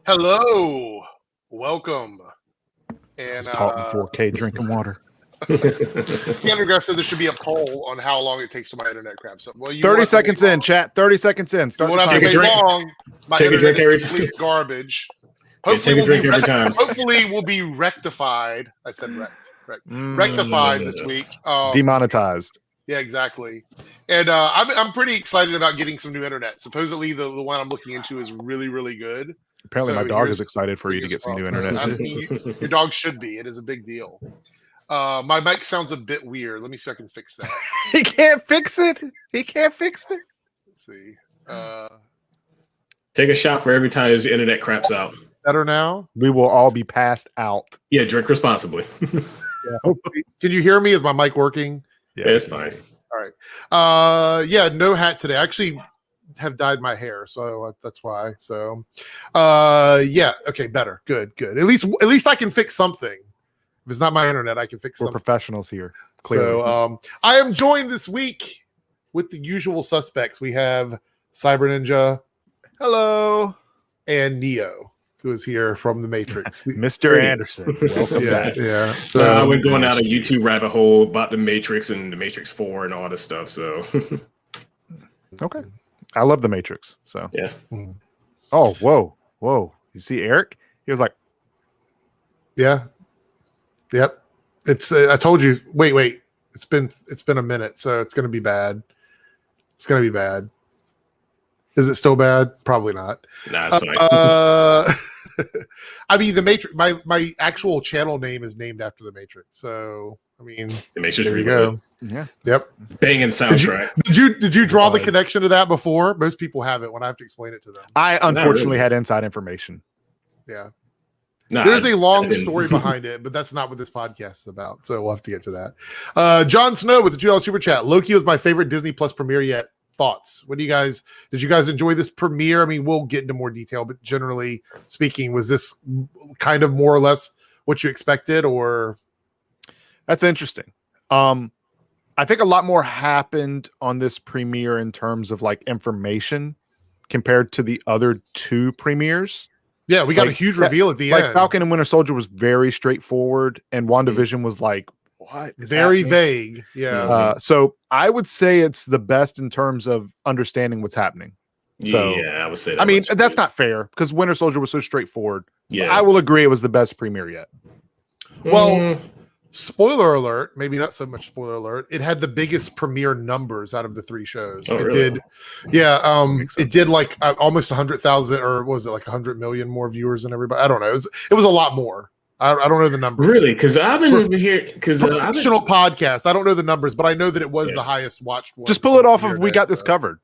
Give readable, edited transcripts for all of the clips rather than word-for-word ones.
Hello, welcome. And caught in 4K drinking water. Andrew said there should be a poll on how long it takes to my internet craps up. Well, 30 seconds in, chat. 30 seconds in. Start won't have to wait long. My take internet a drink is complete garbage. Hopefully, take a drink every time. Hopefully, we'll be rectified. I said rectified this week. Demonetized. Yeah, exactly. And I'm pretty excited about getting some new internet. Supposedly, the one I'm looking into is really, really good. Apparently, my dog is excited for you to get some new internet. I mean, your dog should be. It is a big deal. My mic sounds a bit weird. Let me see if I can fix that. He can't fix it. Let's see. Take a shot for every time his internet craps out. Better now? We will all be passed out. Yeah, drink responsibly. Yeah, can you hear me? Is my mic working? Yeah, it's fine. All right. Yeah, no hat today. I actually have dyed my hair, so that's why. So yeah, okay, better. Good. At least I can fix something. If it's not my internet, I can fix something. We're professionals here. Clearly. So I am joined this week with the usual suspects. We have Cyber Ninja, hello, and Neo, who is here from the Matrix. Mr. Anderson. Welcome back. Yeah. So I went going down a YouTube rabbit hole about the Matrix and the Matrix 4 and all this stuff. So okay. I love the Matrix. So yeah. Oh, whoa. You see Eric? He was like, yeah. Yep. It's I told you. Wait. It's been a minute, so it's gonna be bad. It's gonna be bad. Is it still bad? Probably not. Nah, it's fine. I mean, the Matrix. My actual channel name is named after the Matrix. So I mean, the Matrix. There you go. Yeah. Yep. Banging soundtrack. Did you draw the connection to that before? Most people haven't when I have to explain it to them. I unfortunately had inside information. Yeah. Nah, There's a long story behind it, but that's not what this podcast is about. So we'll have to get to that. Jon Snow with the $2 super chat. Loki was my favorite Disney Plus premiere yet. Thoughts? Did you guys enjoy this premiere? I mean, we'll get into more detail, but generally speaking, was this kind of more or less what you expected, or? That's interesting. I think a lot more happened on this premiere in terms of like information compared to the other two premieres. Yeah, we got a huge reveal at the end. Like Falcon and Winter Soldier was very straightforward, and WandaVision was like, what? Very vague. Yeah. So I would say it's the best in terms of understanding what's happening. So, yeah, I would say that. I mean, that's not fair because Winter Soldier was so straightforward. Yeah. I will agree it was the best premiere yet. Well, spoiler alert, maybe not so much spoiler alert. It had the biggest premiere numbers out of the three shows. Oh, it really? did. Yeah. It did like almost 100,000, or was it like 100 million more viewers than everybody? I don't know. It was a lot more. I don't know the numbers. Really? Because I've been over here. Because professional podcast. I don't know the numbers, but I know that it was the highest watched one. Just pull it off of We Got This Covered.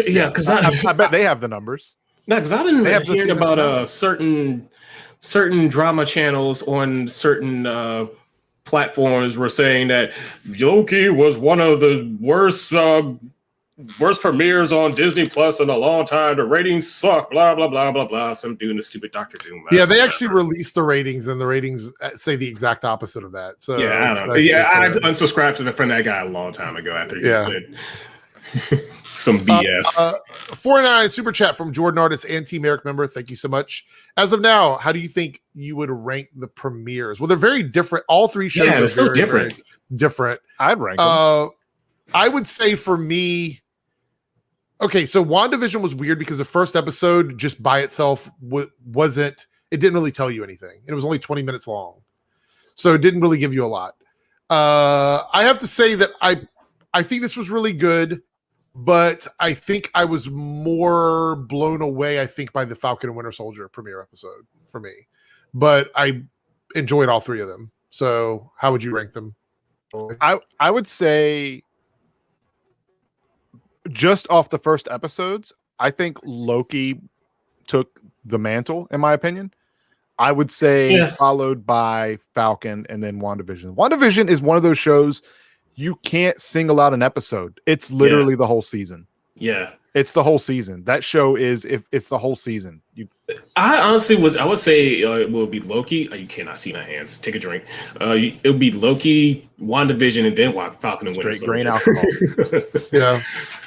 Yeah, because I bet they have the numbers. No, because I've been hearing about certain drama channels on certain platforms were saying that Loki was one of the worst premieres on Disney Plus in a long time. The ratings suck. Blah blah blah blah blah. Some doing the stupid Doctor Doom. Yeah, they actually released the ratings, and the ratings say the exact opposite of that. So yeah, I don't know. I unsubscribed from that guy a long time ago after he said some BS. 49 super chat from Jordan Artist and Team Eric member. Thank you so much. As of now, how do you think you would rank the premieres? Well, they're very different. All three shows are so different. Very different. I'd rank them. I would say for me, okay, so WandaVision was weird because the first episode just by itself it didn't really tell you anything. It was only 20 minutes long. So it didn't really give you a lot. I have to say that I think this was really good. But I think I was more blown away, by the Falcon and Winter Soldier premiere episode for me. But I enjoyed all three of them. So how would you rank them? I would say just off the first episodes, I think Loki took the mantle, in my opinion. I would say followed by Falcon and then WandaVision. WandaVision is one of those shows you can't single out an episode. It's literally the whole season. Yeah. It's the whole season. That show it's the whole season. I honestly I would say it will be Loki. You cannot see my hands. Take a drink. It'll be Loki, WandaVision, and then Falcon and Winter Soldier. Grain alcohol. Yeah.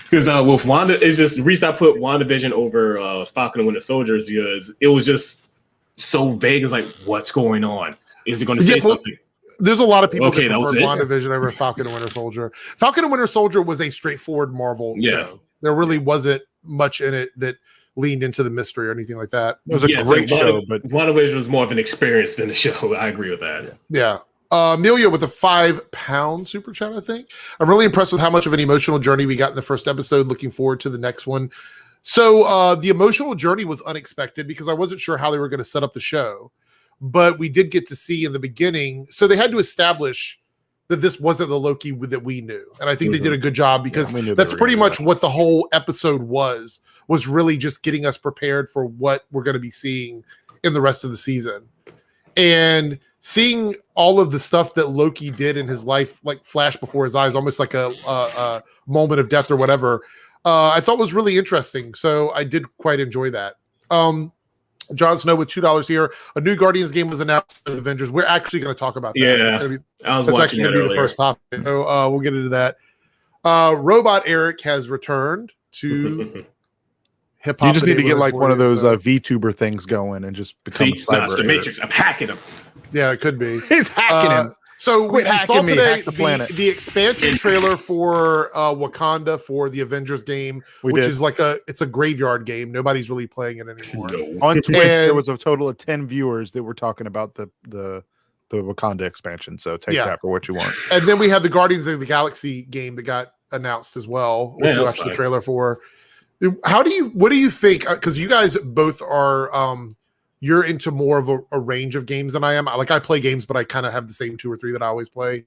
Because with Wanda, it's just reason I put WandaVision over Falcon and Winter Soldiers because it was just so vague. It's like, what's going on? Is it going to say something? There's a lot of people that preferred WandaVision over Falcon and Winter Soldier. Falcon and Winter Soldier was a straightforward Marvel show. There really wasn't much in it that leaned into the mystery or anything like that. It was a great show, but WandaVision was more of an experience than a show. I agree with that. Yeah. Amelia with a £5 super chat, I think. I'm really impressed with how much of an emotional journey we got in the first episode. Looking forward to the next one. So the emotional journey was unexpected because I wasn't sure how they were going to set up the show. But we did get to see in the beginning. So they had to establish that this wasn't the Loki that we knew. And I think they did a good job because that's pretty much what the whole episode was really just getting us prepared for what we're going to be seeing in the rest of the season. And seeing all of the stuff that Loki did in his life, like flash before his eyes, almost like a moment of death or whatever, I thought was really interesting. So I did quite enjoy that. Jon Snow with $2 here. A new Guardians game was announced as Avengers. We're actually going to talk about that. Yeah, that's actually going to be the first topic. So we'll get into that. Robot Eric has returned to hip hop. You just need to get like one of those VTuber things going and just become it's the Matrix. I'm hacking him. Yeah, it could be. He's hacking him. So we saw today the expansion trailer for Wakanda for the Avengers game, is like it's a graveyard game. Nobody's really playing it anymore. On Twitch, there was a total of 10 viewers that were talking about the Wakanda expansion. So take that for what you want. And then we had the Guardians of the Galaxy game that got announced as well, which we watched the trailer for. What do you think? Because you guys both are you're into more of a range of games than I am. Like I play games, but I kind of have the same 2 or 3 that I always play.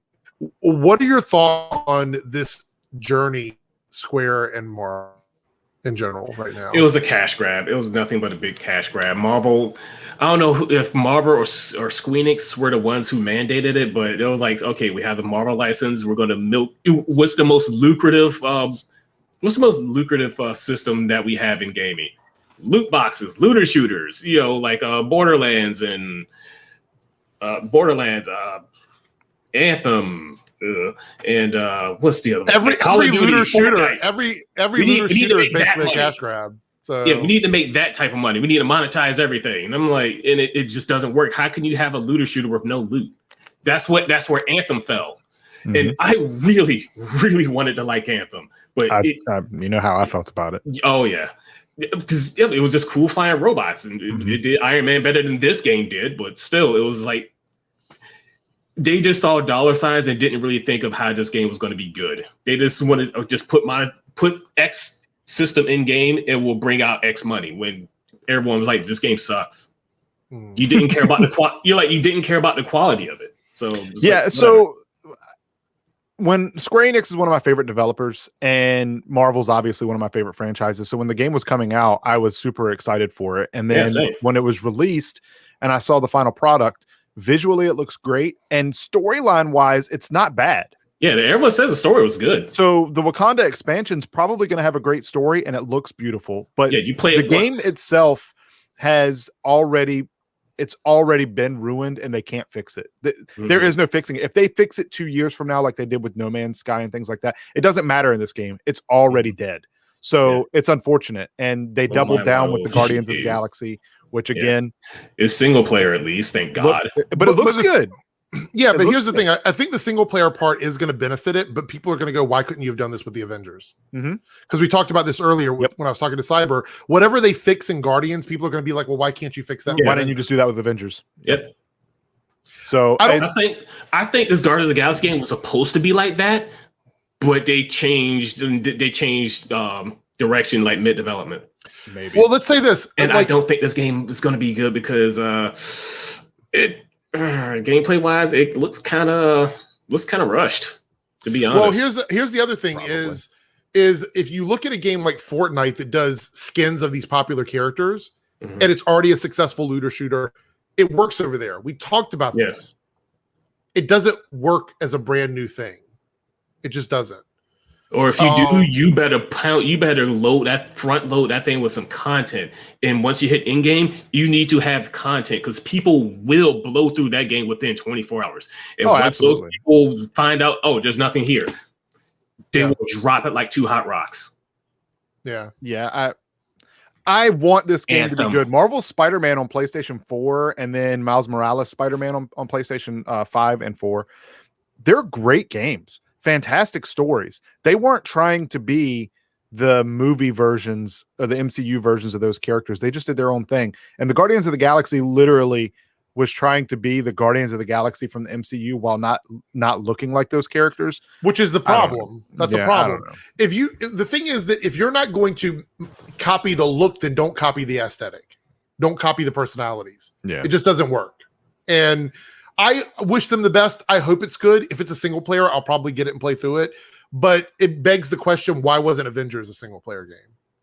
What are your thoughts on this journey, Square and Marvel in general right now? It was a cash grab. It was nothing but a big cash grab. Marvel, I don't know if Marvel or Squeenix were the ones who mandated it, but it was like, okay, we have the Marvel license. We're going to milk. What's the most lucrative system that we have in gaming? Loot boxes, looter shooters, like Borderlands and Anthem, and what's the other? Every looter shooter, every looter shooter is basically a cash grab. So we need to make that type of money. We need to monetize everything. And I'm like, and it just doesn't work. How can you have a looter shooter with no loot? That's where Anthem fell. Mm-hmm. And I really, really wanted to like Anthem, but you know how I felt about it. Oh yeah. Because it was just cool flying robots, and it did Iron Man better than this game did, but still, it was like they just saw dollar signs and didn't really think of how this game was going to be good. They just wanted to just put X system in game, and will bring out X money. When everyone was like, "This game sucks," you didn't care about you didn't care about the quality of it. So so. When Square Enix is one of my favorite developers and Marvel's obviously one of my favorite franchises. So when the game was coming out, I was super excited for it. And then when it was released and I saw the final product, visually it looks great. And storyline wise, it's not bad. Yeah, everyone says the story was good. So the Wakanda expansion is probably going to have a great story and it looks beautiful. But you play the game itself has already been ruined and they can't fix it. There is no fixing it. If they fix it 2 years from now, like they did with No Man's Sky and things like that, it doesn't matter in this game. It's already dead. So it's unfortunate. And they doubled down with the Guardians of the Galaxy, which again is single player at least, thank God. But it looks good. Yeah, but here's the thing. I think the single player part is going to benefit it, but people are going to go, why couldn't you have done this with the Avengers? Because we talked about this earlier when I was talking to Cyber. Whatever they fix in Guardians, people are going to be like, well, why can't you fix that? Why didn't you just do that with Avengers? Yep. So I think this Guardians of the Galaxy game was supposed to be like that, but they changed direction like mid development. Maybe. Well, let's say this, and I don't think this game is going to be good because gameplay wise, it looks kind of rushed, to be honest. Well, here's the other thing is if you look at a game like Fortnite that does skins of these popular characters and it's already a successful looter shooter, it works over there. We talked about this. It doesn't work as a brand new thing. It just doesn't. Or if you do, you better load that thing with some content. And once you hit in game, you need to have content because people will blow through that game within 24 hours. And once those people find out, there's nothing here, they will drop it like 2 hot rocks. Yeah. Yeah. I want this game to be Anthem. good. Marvel's Spider-Man on PlayStation 4 and then Miles Morales Spider-Man on PlayStation 5 and 4. They're great games. Fantastic stories. They weren't trying to be the movie versions or the MCU versions of those characters. They just did their own thing. And the Guardians of the Galaxy literally was trying to be the Guardians of the Galaxy from the MCU while not looking like those characters. Which is the problem. That's a problem. The thing is that if you're not going to copy the look, then don't copy the aesthetic. Don't copy the personalities. Yeah. It just doesn't work. And I wish them the best. I hope it's good. If it's a single player, I'll probably get it and play through it. But it begs the question, why wasn't Avengers a single player game?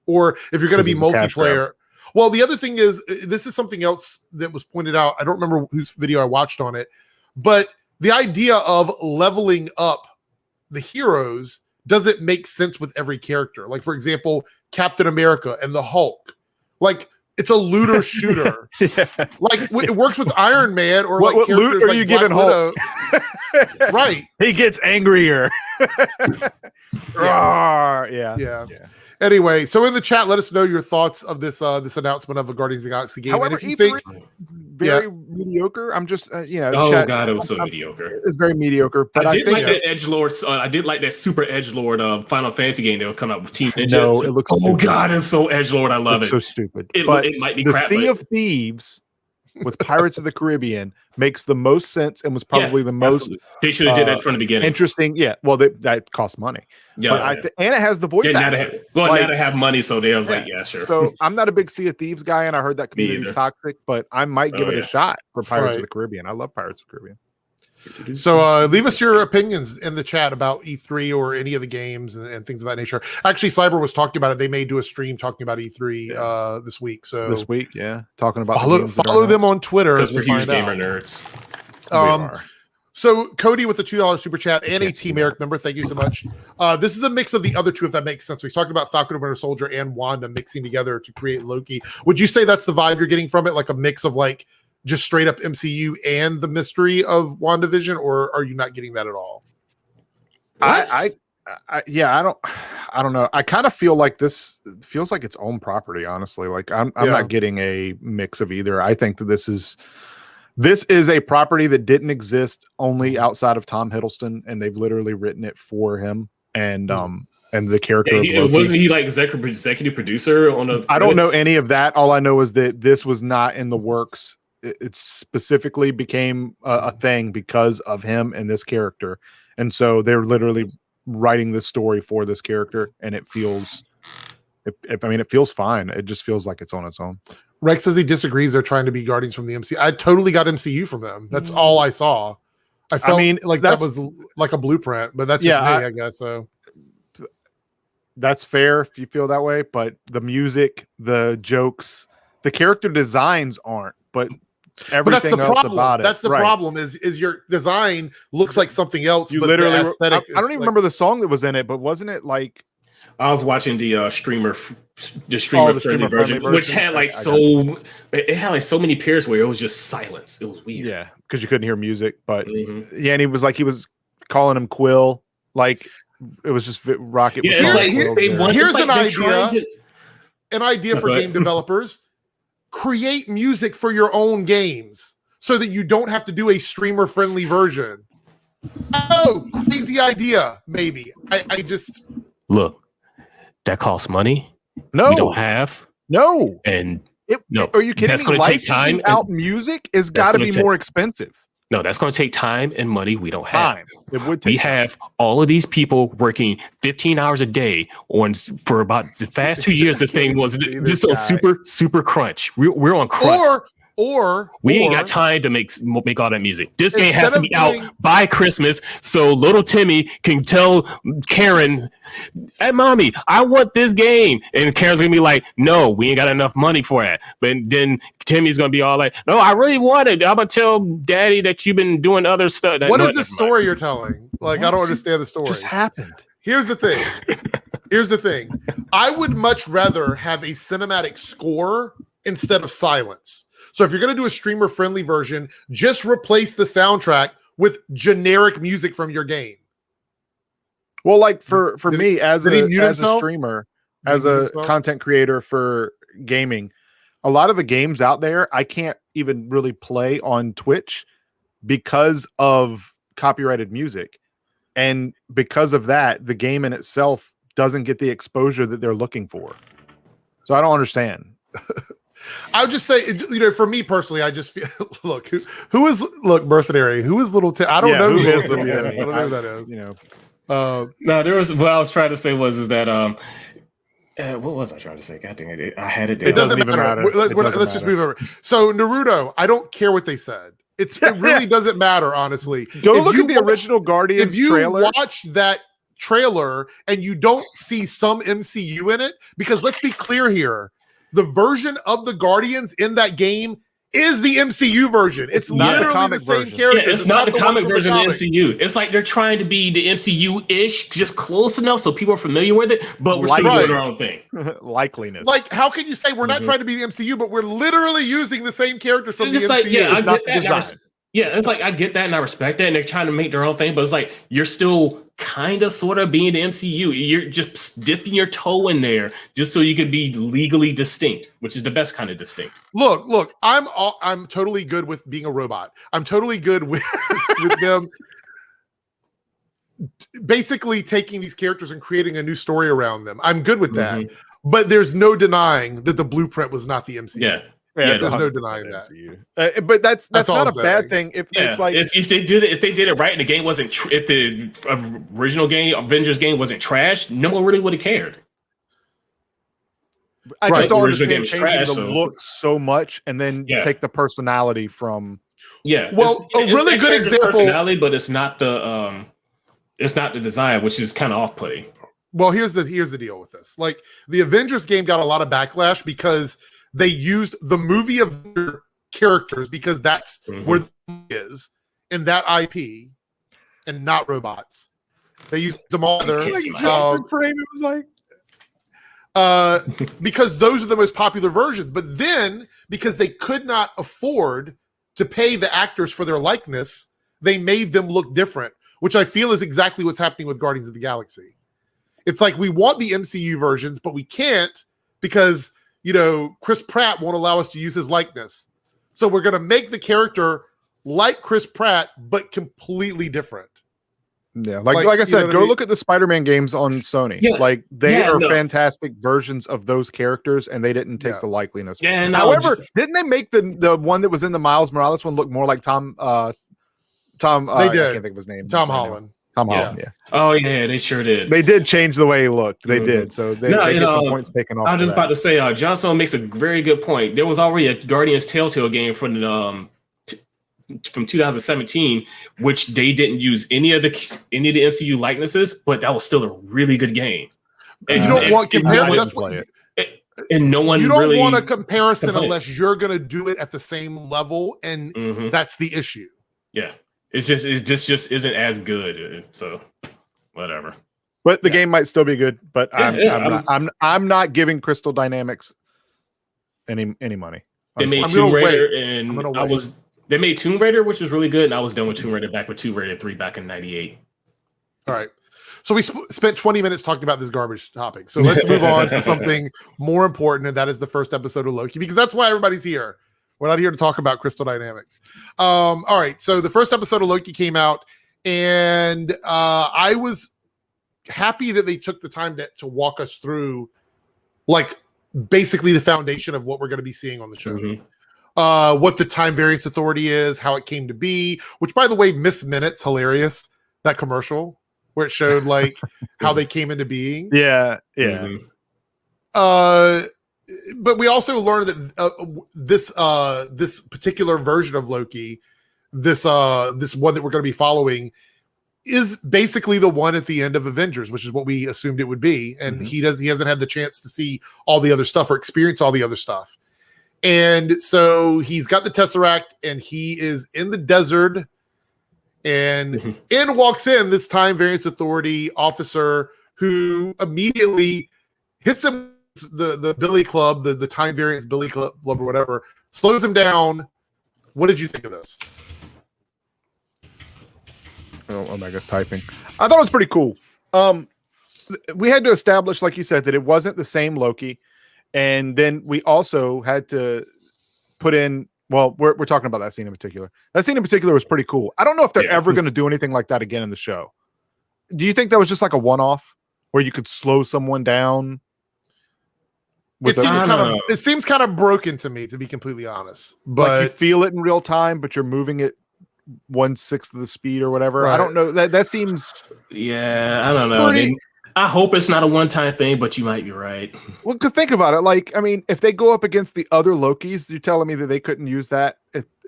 Or if you're going to be multiplayer. Well, the other thing is, this is something else that was pointed out. I don't remember whose video I watched on it, but the idea of leveling up the heroes doesn't make sense with every character. Like, for example, Captain America and the Hulk. Like, it's a looter shooter. Like, it works with Iron Man or what loot are you giving Hulk? Right. He gets angrier. Yeah. Anyway, so in the chat, let us know your thoughts of this this announcement of a Guardians of the Galaxy game. However, and if you think very mediocre, I'm just oh chat, god, it was so mediocre. It's very mediocre. But I did think like that edgelord. I did like that super edgelord Final Fantasy game that will come out with Team Ninja. No, it looks. Oh god, it's so edgelord. I love it. So stupid. It might be the crap, Sea of Thieves with Pirates of the Caribbean makes the most sense and was probably the most. Absolutely. They should have did that from the beginning. Interesting. Yeah. Well, that costs money. Yeah. And it has the voice actor. Now they have money, so they was like, yeah, sure. So I'm not a big Sea of Thieves guy, and I heard that community is toxic, but I might give it a shot for Pirates of the Caribbean. I love Pirates of the Caribbean. So leave us your opinions in the chat about E3 or any of the games and things of that nature. Actually, Cyber was talking about it. They may do a stream talking about E3 this week. So this week, talking about follow them on Twitter because we're huge gamer nerds. So Cody with the $2 super chat and a Team Eric member. Thank you so much. This is a mix of the other two, if that makes sense. We talked about Falcon and Winter Soldier and Wanda mixing together to create Loki. Would you say that's the vibe you're getting from it? Like a mix of like just straight up MCU and the mystery of WandaVision, or are you not getting that at all? I don't know. I kind of feel like this feels like its own property, honestly. Like I'm not getting a mix of either. I think that this is a property that didn't exist only outside of Tom Hiddleston, and they've literally written it for him. And the character of Loki. Wasn't he like executive producer on a? I don't know any of that. All I know is that this was not in the works. It specifically became a thing because of him and this character, and so they're literally writing this story for this character, and it feels. It feels fine. It just feels like it's on its own. Rex says he disagrees. They're trying to be Guardians from the MCU. I totally got MCU from them. That's all I saw. I felt like that was like a blueprint, but that's just me, I guess. So that's fair if you feel that way. But the music, the jokes, the character designs aren't. But everything else about it. That's the problem. Is your design looks like something else. You but literally. the aesthetic I don't even remember the song that was in it, but wasn't it like? I was watching the streamer friendly version, which had it had like so many pairs where it was just silence. It was weird. Yeah, because you couldn't hear music. But and he was calling him Quill. Like it was just Rocket. Yeah, it's like here's an idea. An idea for game developers: create music for your own games so that you don't have to do a streamer friendly version. Oh, crazy idea! Maybe I just look. That costs money. No, we don't have. No, and are you kidding that's me? Going to take time. Out music is got to be more expensive. No, that's going to take time and money we don't have. It would take have all of these people working 15 hours a day for about the past 2 years. This thing was just a super crunch. We're on crunch. Or we ain't got time to make all that music. This game has to be out by Christmas so little Timmy can tell Karen, "Hey, mommy, I want this game," and Karen's gonna be like, "No, we ain't got enough money for that." But then Timmy's gonna be all like, "No, I really want it. I'm gonna tell Daddy that you've been doing other stuff." What is the story you're telling? Like, I don't understand the story. Just happened. Here's the thing. I would much rather have a cinematic score instead of silence. So if you're going to do a streamer-friendly version, just replace the soundtrack with generic music from your game. Well, like for me as a streamer, as a content creator for gaming, a lot of the games out there I can't even really play on Twitch because of copyrighted music. And because of that, the game in itself doesn't get the exposure that they're looking for. So I don't understand. I would just say, for me personally, I just feel look who is Mercenary, who is Little Tim? I don't know who is Little Tim is. I don't know who that is. No, there was what I was trying to say was that what was I trying to say? God dang it! I had it. It doesn't matter. Let's just move over. So Naruto, I don't care what they said. It really doesn't matter, honestly. Go look at the original Guardians trailer. If you watch that trailer and you don't see some MCU in it, because let's be clear here, the version of the Guardians in that game is the MCU version. It's not literally the same character. Yeah, it's not the comic version of the MCU. It's like they're trying to be the MCU-ish, just close enough so people are familiar with it, but we're still doing our own thing. Likeliness. Like, how can you say we're not trying to be the MCU, but we're literally using the same characters from the MCU? Like, yeah, I get that. It's like I get that and I respect that, and they're trying to make their own thing, but it's like you're still kind of sort of being the MCU. You're just dipping your toe in there just so you could be legally distinct, which is the best kind of distinct. Look, I'm totally good with being a robot. I'm totally good with them basically taking these characters and creating a new story around them. I'm good with that. But there's no denying that the blueprint was not the MCU. Yeah, there's no denying that. But that's not a bad thing. It's like if they did it right and the game wasn't if the original game Avengers game wasn't trash, no one really would have cared. I just don't understand changing the look so much and then take the personality from. Yeah, well, a really good example. Personality, but it's not the design, which is kind of off-putting. Well, here's the deal with this. Like the Avengers game got a lot of backlash because they used the movie of their characters because that's where the movie is in that IP and not robots. They used them all there. Because those are the most popular versions. But then, because they could not afford to pay the actors for their likeness, they made them look different, which I feel is exactly what's happening with Guardians of the Galaxy. It's like we want the MCU versions, but we can't because Chris Pratt won't allow us to use his likeness. So we're going to make the character like Chris Pratt, but completely different. Yeah, like I said, go look at the Spider-Man games on Sony. Yeah. Like they are fantastic versions of those characters, and they didn't take the likeliness. Yeah, however, didn't they make the one that was in the Miles Morales one look more like Tom? They did. I can't think of his name. Tom Holland. Holland, yeah. Oh yeah, they sure did. They did change the way he looked. They did. So they get some points taken off. I was just about to say, Johnson makes a very good point. There was already a Guardians Telltale game from 2017, which they didn't use any of the MCU likenesses, but that was still a really good game. And you don't want comparison. And no one. You don't really want a comparison unless you're going to do it at the same level, and that's the issue. Yeah. It just isn't as good, so whatever. But the game might still be good. But I'm not giving Crystal Dynamics any money. They made Tomb Raider, and they made Tomb Raider, which was really good, and I was done with Tomb Raider back with Tomb Raider 3 back in '98. All right, so we spent 20 minutes talking about this garbage topic. So let's move on to something more important, and that is the first episode of Loki, because that's why everybody's here. We're not here to talk about Crystal Dynamics. All right. So the first episode of Loki came out, and I was happy that they took the time to walk us through, like, basically the foundation of what we're going to be seeing on the show. What the Time Variance Authority is, how it came to be, which, by the way, Miss Minute's hilarious, that commercial where it showed, like, how they came into being. Yeah. But we also learned that this particular version of Loki, this one that we're going to be following, is basically the one at the end of Avengers, which is what we assumed it would be. And he hasn't had the chance to see all the other stuff or experience all the other stuff. And so he's got the Tesseract, and he is in the desert. And in walks in this Time Variance Authority officer who immediately hits him. The Billy Club, the Time Variance Billy Club or whatever, slows him down. What did you think of this? Oh, Omega's typing. I thought it was pretty cool. We had to establish, like you said, that it wasn't the same Loki. And then we also had to put in. Well, we're talking about that scene in particular. That scene in particular was pretty cool. I don't know if they're ever going to do anything like that again in the show. Do you think that was just like a one-off where you could slow someone down? It seems kind of broken to me, to be completely honest. But like you feel it in real time, but you're moving it 1/6 of the speed or whatever. Right. I don't know. That seems. Yeah, I don't know. I hope it's not a one-time thing, but you might be right. Well, because think about it. Like, I mean, if they go up against the other Lokis, you're telling me that they couldn't use that,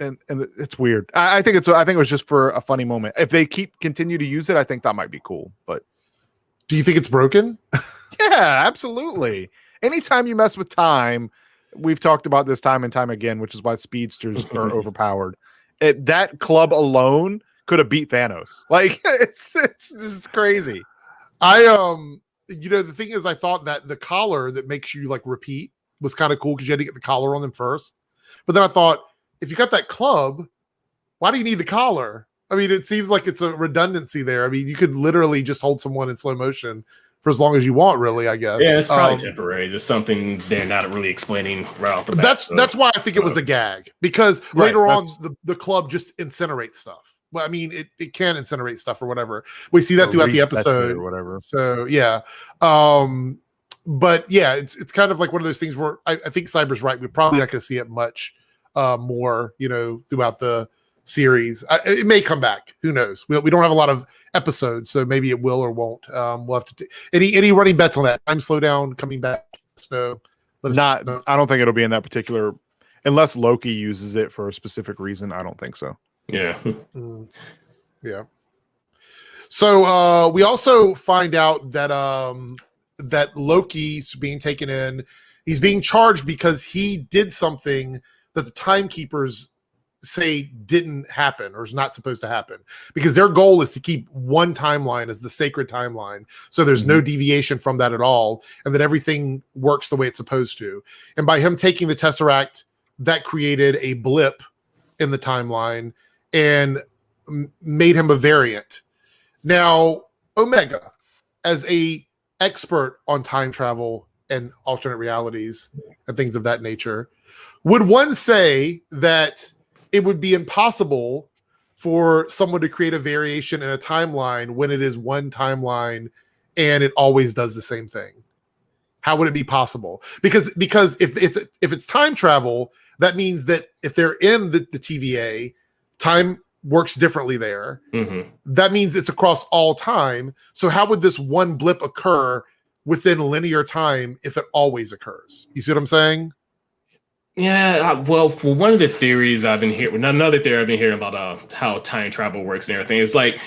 and it's weird. I think it was just for a funny moment. If they continue to use it, I think that might be cool. But do you think it's broken? Yeah, absolutely. Anytime you mess with time, we've talked about this time and time again, which is why speedsters are overpowered. That club alone could have beat Thanos. Like, it's just crazy. The thing is, I thought that the collar that makes you like repeat was kind of cool because you had to get the collar on them first. But then I thought, if you got that club, why do you need the collar? I mean, it seems like it's a redundancy there. I mean, you could literally just hold someone in slow motion for as long as you want, really, I guess. Yeah, it's probably temporary. There's something they're not really explaining right off the bat. That's why I think it was a gag, because later on the club just incinerates stuff. Well, I mean, it can incinerate stuff or whatever. We see that throughout the episode or whatever. So yeah. But yeah, it's kind of like one of those things where I think Cyber's right. We're probably not going to see it much more, throughout the series. It may come back. Who knows? We don't have a lot of episodes, so maybe it will or won't. We'll have to any running bets on that. Time slowdown coming back. So I don't think it'll be in that particular, unless Loki uses it for a specific reason. I don't think so. Yeah. Yeah. So we also find out that that Loki's being taken in. He's being charged because he did something that the timekeepers say didn't happen or is not supposed to happen, because their goal is to keep one timeline as the sacred timeline. So there's no deviation from that at all, and that everything works the way it's supposed to. And by him taking the Tesseract, that created a blip in the timeline and made him a variant. Now, Omega, as a expert on time travel and alternate realities and things of that nature, would one say that it would be impossible for someone to create a variation in a timeline when it is one timeline and it always does the same thing? How would it be possible? Because if it's time travel, that means that if they're in the TVA, time works differently there. Mm-hmm. That means it's across all time. So how would this one blip occur within linear time if it always occurs? You see what I'm saying? Yeah, well, for one of the theories I've been hearing, another theory I've been hearing about how time travel works and everything, is like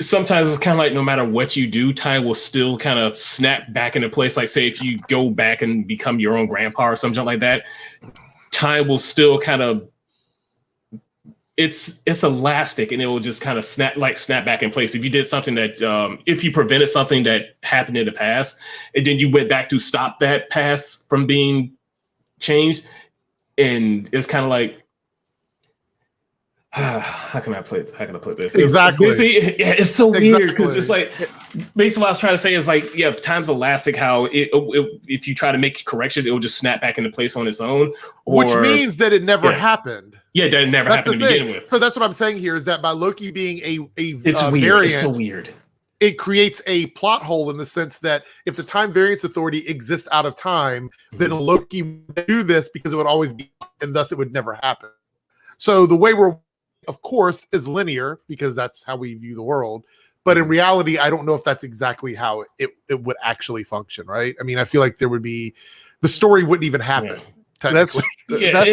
sometimes it's kind of like no matter what you do, time will still kind of snap back into place. Like, say, if you go back and become your own grandpa or something like that, time will still kind of, it's elastic, and it will just kind of snap back in place. If you did something that, if you prevented something that happened in the past, and then you went back to stop that past from being changed, and it's kind of like, how can I put this? Exactly. It's so weird, because it's like, basically what I was trying to say is like, yeah, time's elastic. How if you try to make corrections, it will just snap back into place on its own. Which means that it never happened. Yeah, that never happened to begin with. So that's what I'm saying here, is that by Loki being it's weird. Variant, it's so weird. It creates a plot hole in the sense that if the Time Variance Authority exists out of time, then Loki would do this because it would always be, and thus it would never happen. So the way we're, of course, is linear, because that's how we view the world. But in reality, I don't know if that's exactly how it would actually function, right? I mean, I feel like there would be, the story wouldn't even happen. Yeah. That's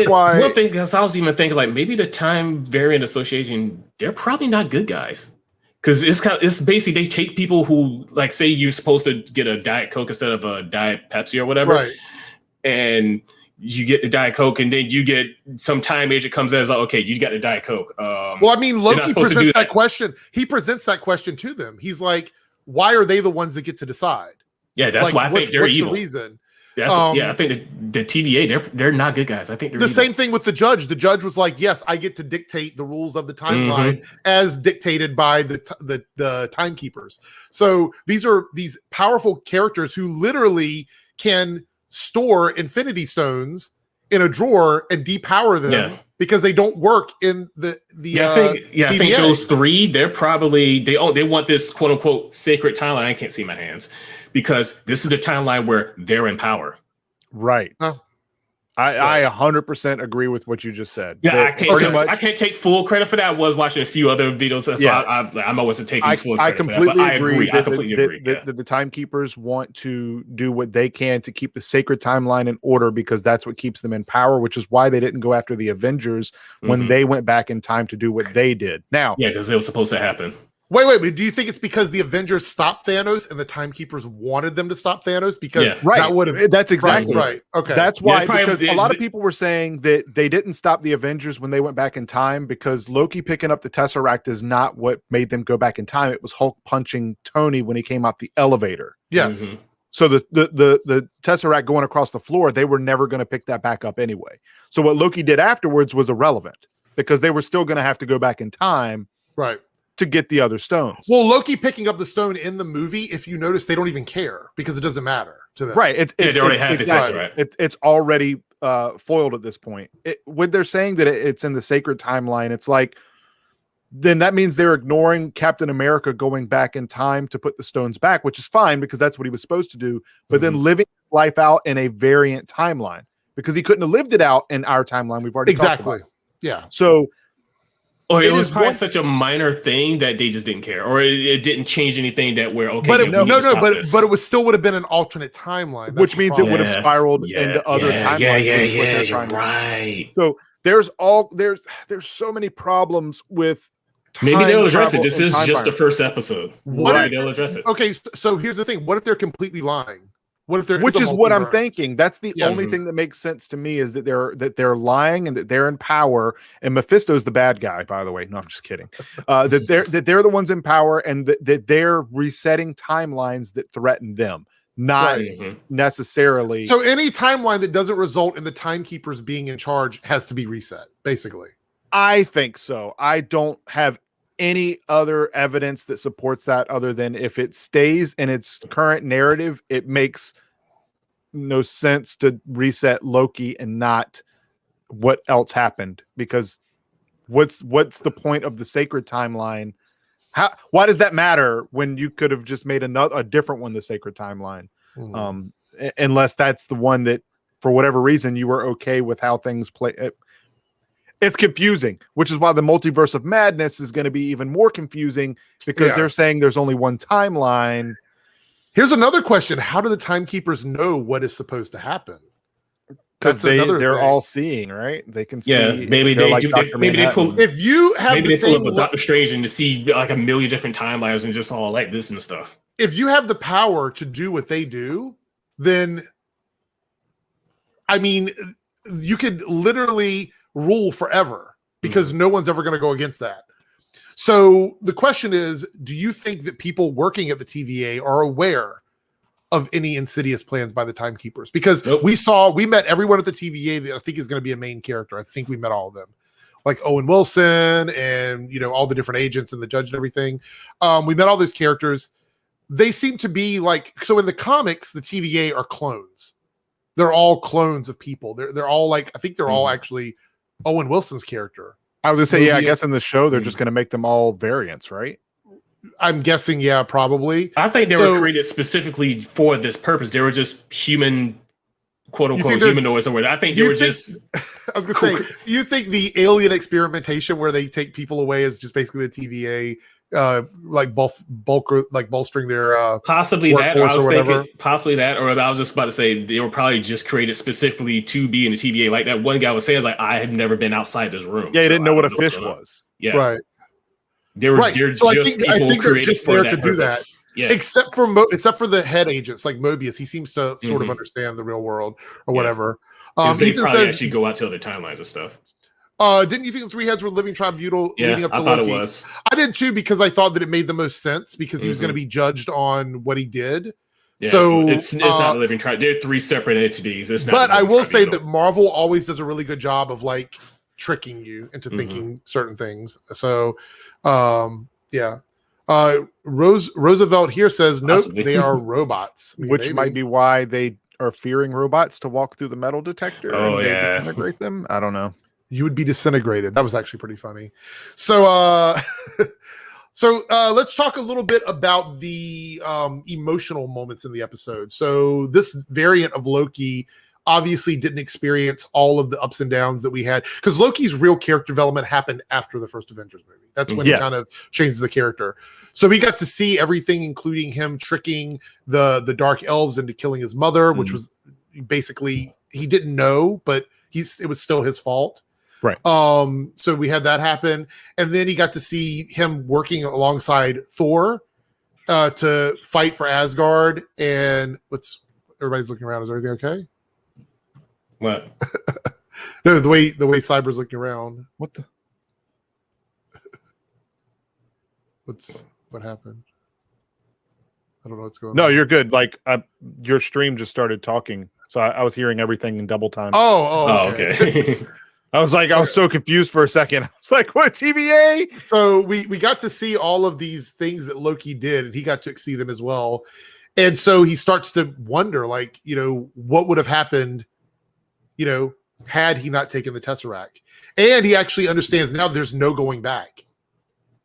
why. One thing, because I was even thinking like maybe the Time Variant Association, they're probably not good guys. Because it's basically they take people who, like, say you're supposed to get a Diet Coke instead of a Diet Pepsi or whatever, right? And you get the Diet Coke, and then you get some time agent comes in and is like, okay, you got the Diet Coke. Well, I mean, Loki presents that question. He presents that question to them. He's like, why are they the ones that get to decide? Yeah, that's why I think they're evil. The reason? I think the TVA, they're not good guys. I think they're the same thing with the judge. The judge was like, yes, I get to dictate the rules of the timeline as dictated by the timekeepers. So these are these powerful characters who literally can store Infinity Stones in a drawer and depower them because they don't work in the I think those 3, they're probably they want this quote unquote sacred timeline. I can't see my hands because this is the timeline where they're in power. Right. I 100% agree with what you just said. Yeah, I can't take full credit for that. I was watching a few other videos, so I'm always taking full credit for that. But I agree. I completely agree that the timekeepers want to do what they can to keep the sacred timeline in order because that's what keeps them in power, which is why they didn't go after the Avengers when they went back in time to do what they did. Now, because it was supposed to happen. Wait. Do you think it's because the Avengers stopped Thanos and the Timekeepers wanted them to stop Thanos? Because that would have... That's exactly right. Okay. That's why, because a lot of people were saying that they didn't stop the Avengers when they went back in time because Loki picking up the Tesseract is not what made them go back in time. It was Hulk punching Tony when he came out the elevator. Yes. Mm-hmm. So the Tesseract going across the floor, they were never going to pick that back up anyway. So what Loki did afterwards was irrelevant because they were still going to have to go back in time. Right. To get the other stones. Well, Loki picking up the stone in the movie, if you notice, they don't even care because it doesn't matter to them. Right. They already have the Tesseract. It's already foiled at this point. When they're saying that it's in the sacred timeline, it's like, then that means they're ignoring Captain America going back in time to put the stones back, which is fine because that's what he was supposed to do. But then living life out in a variant timeline because he couldn't have lived it out in our timeline. We've already talked about it. Yeah. So. Or it was probably such a minor thing that they just didn't care, or it didn't change anything that we're okay. But it was still would have been an alternate timeline, which means it would have spiraled into other timelines. Right. So there's so many problems with. Maybe they'll address it. This is just the first episode. Maybe they'll address it. Okay, so here's the thing: what if they're completely lying? What if they're which is what I'm thinking. That's the only thing that makes sense to me is that they're lying and that they're in power. And Mephisto's the bad guy, by the way. No, I'm just kidding. That they're the ones in power and that they're resetting timelines that threaten them, not necessarily. So any timeline that doesn't result in the timekeepers being in charge has to be reset, basically. I think so. I don't have any other evidence that supports that other than if it stays in its current narrative, it makes no sense to reset Loki and not what else happened because what's the point of the sacred timeline? Why does that matter when you could have just made a different one, the sacred timeline? Unless that's the one that for whatever reason you were okay with how things play. It's confusing, which is why the multiverse of madness is going to be even more confusing because they're saying there's only one timeline. Here's another question. How do the timekeepers know what is supposed to happen? Because they're all seeing, right? They can see. Yeah, maybe they like do. Maybe they pull. If you have maybe they pull up a Doctor Strange and to see like a million different timelines and just all like this and stuff. If you have the power to do what they do, then I mean, you could literally rule forever because no one's ever going to go against that. So the question is, do you think that people working at the TVA are aware of any insidious plans by the timekeepers? Because we met everyone at the TVA that I think is going to be a main character. I think we met all of them, like Owen Wilson and all the different agents and the judge and everything. We met all those characters. They seem to be like, so in the comics, the TVA are clones. They're all clones of people. They're all like, I think they're all actually Owen Wilson's character. I was gonna say, I guess in the show they're just gonna make them all variants, right? I'm guessing, probably. I think they were created specifically for this purpose. They were just human, quote unquote, humanoids or whatever. I think they were just. I was gonna say, you think the alien experimentation where they take people away is just basically the TVA, bolstering their possibly that. Or I was thinking possibly that, or I was just about to say they were probably just created specifically to be in the TVA. Like that one guy was saying, like I have never been outside this room. Yeah, he didn't know what a fish was. Yeah, right. They were they're so just I think they're just there to do purpose. that. Yeah. Except for the head agents like Mobius, he seems to sort of understand the real world or whatever. They Ethan probably says actually go out to other timelines and stuff. Didn't you think the three heads were living tribunal leading up to Loki? I thought it was. I did too because I thought that it made the most sense because he was going to be judged on what he did. Yeah, so it's not a living tribunal. They're three separate entities. It's not. But I will say that Marvel always does a really good job of like tricking you into thinking certain things. So, Roosevelt here says nope, they are robots. Which might be why they are fearing robots to walk through the metal detector and they disintegrate them. I don't know. You would be disintegrated. That was actually pretty funny. So, let's talk a little bit about the emotional moments in the episode. So this variant of Loki obviously didn't experience all of the ups and downs that we had, because Loki's real character development happened after the first Avengers movie. That's when he kind of changes the character. So we got to see everything, including him tricking the dark elves into killing his mother, which was basically, he didn't know, but it was still his fault. Right. So we had that happen, and then he got to see him working alongside Thor to fight for Asgard. And everybody's looking around. Is everything okay? What? No, the way Cyber's looking around. What the? What happened? I don't know what's going on. No, you're good. Like your stream just started talking, so I was hearing everything in double time. Okay. I was so confused for a second. I was like, what, TVA? So we got to see all of these things that Loki did, and he got to see them as well. And so he starts to wonder, like, what would have happened, had he not taken the Tesseract. And he actually understands now there's no going back.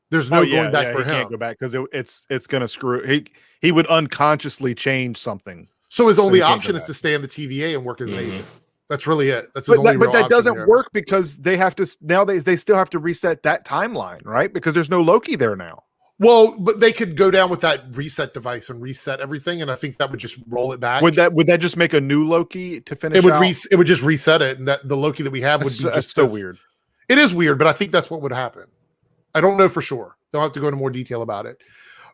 There's no going back for him. He can't go back because it's going to screw. He would unconsciously change something. So his only option is to stay in the TVA and work as an agent. That's really it. That's his only but that doesn't here. work because they have to now. They still have to reset that timeline, right? Because there's no Loki there now. Well, but they could go down with that reset device and reset everything, and I think that would just roll it back. Would that just make a new Loki to finish? It would just reset it, and that the Loki that we have would be just so weird. It is weird, but I think that's what would happen. I don't know for sure. They'll have to go into more detail about it.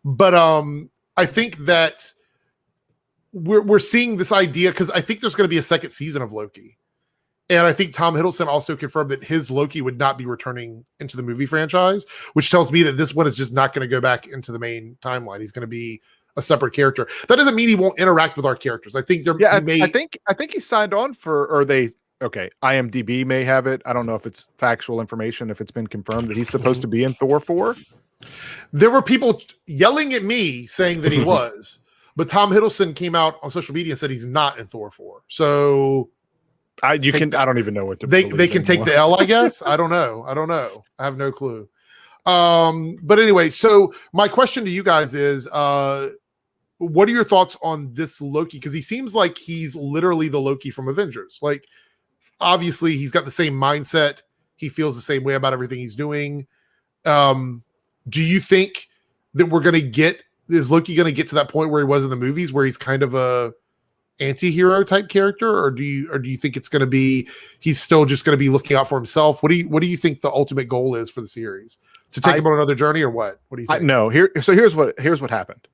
But I think that we're seeing this idea because I think there's going to be a second season of Loki. And I think Tom Hiddleston also confirmed that his Loki would not be returning into the movie franchise, which tells me that this one is just not going to go back into the main timeline. He's going to be a separate character. That doesn't mean he won't interact with our characters. I think I think he signed on IMDb may have it. I don't know if it's factual information, if it's been confirmed that he's supposed to be in Thor 4. There were people yelling at me saying that he was, but Tom Hiddleston came out on social media and said he's not in Thor 4. So I don't even know what to they can take the L, I guess. I don't know. I have no clue. But anyway, so my question to you guys is, what are your thoughts on this Loki? Because he seems like he's literally the Loki from Avengers. Like, obviously, he's got the same mindset. He feels the same way about everything he's doing. Do you think that is Loki going to get to that point where he was in the movies, where he's kind of a anti-hero type character, or do you think it's going to be he's still just going to be looking out for himself? What do you think the ultimate goal is for the series? To take him on another journey, or what? What do you think? No, here's what happened.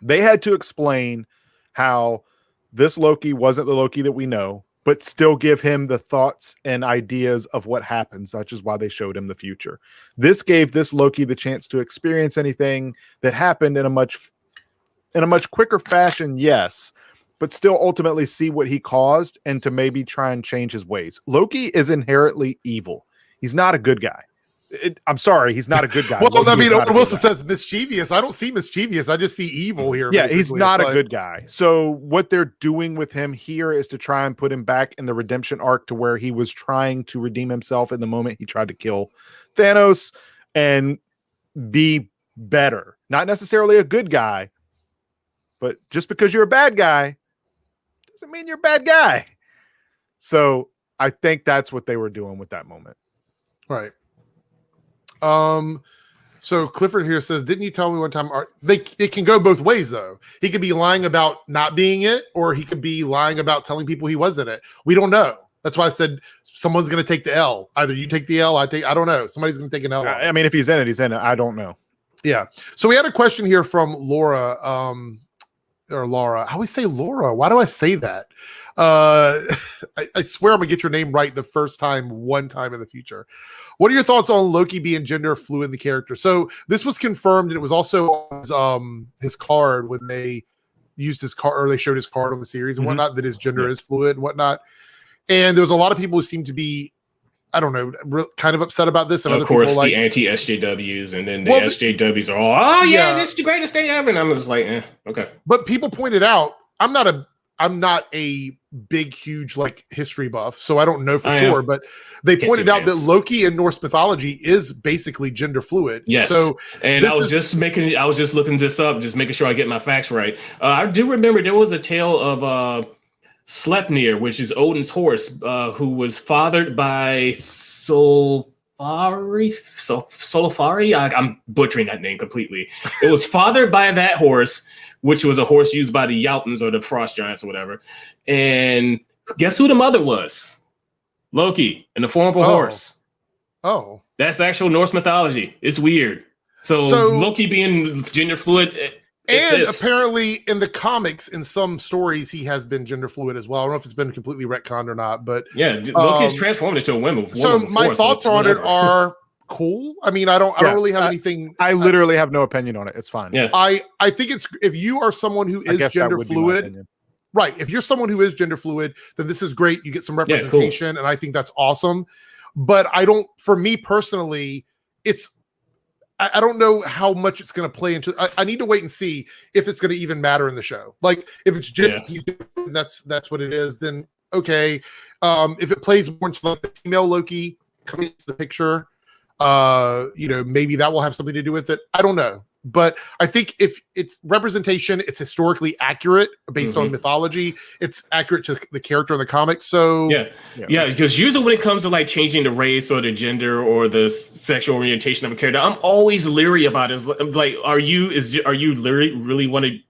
They had to explain how this Loki wasn't the Loki that we know, but still give him the thoughts and ideas of what happens, such as why they showed him the future. This gave this Loki the chance to experience anything that happened in a much quicker fashion, yes, but still ultimately see what he caused and to maybe try and change his ways. Loki is inherently evil. He's not a good guy. I'm sorry, he's not a good guy. Well, I mean, Owen Wilson says mischievous. I don't see mischievous. I just see evil here. Yeah, he's not a good guy. So what they're doing with him here is to try and put him back in the redemption arc to where he was trying to redeem himself in the moment he tried to kill Thanos and be better. Not necessarily a good guy, but just because you're a bad guy doesn't mean you're a bad guy. So I think that's what they were doing with that moment. Right. So Clifford here says, didn't you tell me one time it can go both ways though. He could be lying about not being it, or he could be lying about telling people he was in it. We don't know. That's why I said someone's going to take the L. Either you take the L, I don't know. Somebody's going to take an L. I mean, if he's in it, he's in it. I don't know. Yeah. So we had a question here from Laura, or Laura. I always say Laura. Why do I say that? I swear I'm gonna get your name right the first time, one time in the future. What are your thoughts on Loki being gender fluid in the character? So this was confirmed, and it was also on his card when they used his card, or they showed his card on the series and whatnot, that his gender is fluid and whatnot. And there was a lot of people who seemed to be, I don't know, kind of upset about this. And of course, the anti-SJWs, and then the SJWs are all, this is the greatest thing ever. And I'm just like, okay. But people pointed out, I'm not a I'm not a big, huge like history buff, so I don't know for sure. But they pointed out that Loki in Norse mythology is basically gender fluid. Yes. So, and I was just looking this up, just making sure I get my facts right. I do remember there was a tale of Sleipnir, which is Odin's horse, who was fathered by Solfari. I'm butchering that name completely. It was fathered by that horse, which was a horse used by the Jotuns or the Frost Giants or whatever. And guess who the mother was? Loki, in the form of a horse. Oh. That's actual Norse mythology. It's weird. So Loki being gender fluid. And apparently in the comics, in some stories, he has been gender fluid as well. I don't know if it's been completely retconned or not, but yeah, Loki's transformed into a woman. So my thoughts on it are cool. I mean, I don't really have anything. I literally have no opinion on it. It's fine. Yeah. I think it's, if you are someone who is gender fluid, right? If you're someone who is gender fluid, then this is great. You get some representation, and I think that's awesome. But for me personally, I don't know how much it's going to play into. I need to wait and see if it's going to even matter in the show. Like if it's just that's what it is, then okay. If it plays more into like the female Loki coming into the picture, maybe that will have something to do with it. I don't know. But I think if it's representation, it's historically accurate based on mythology. It's accurate to the character in the comics. So yeah. Because usually when it comes to like changing the race or the gender or the sexual orientation of a character, I'm always leery about it. It's like, are you really wanting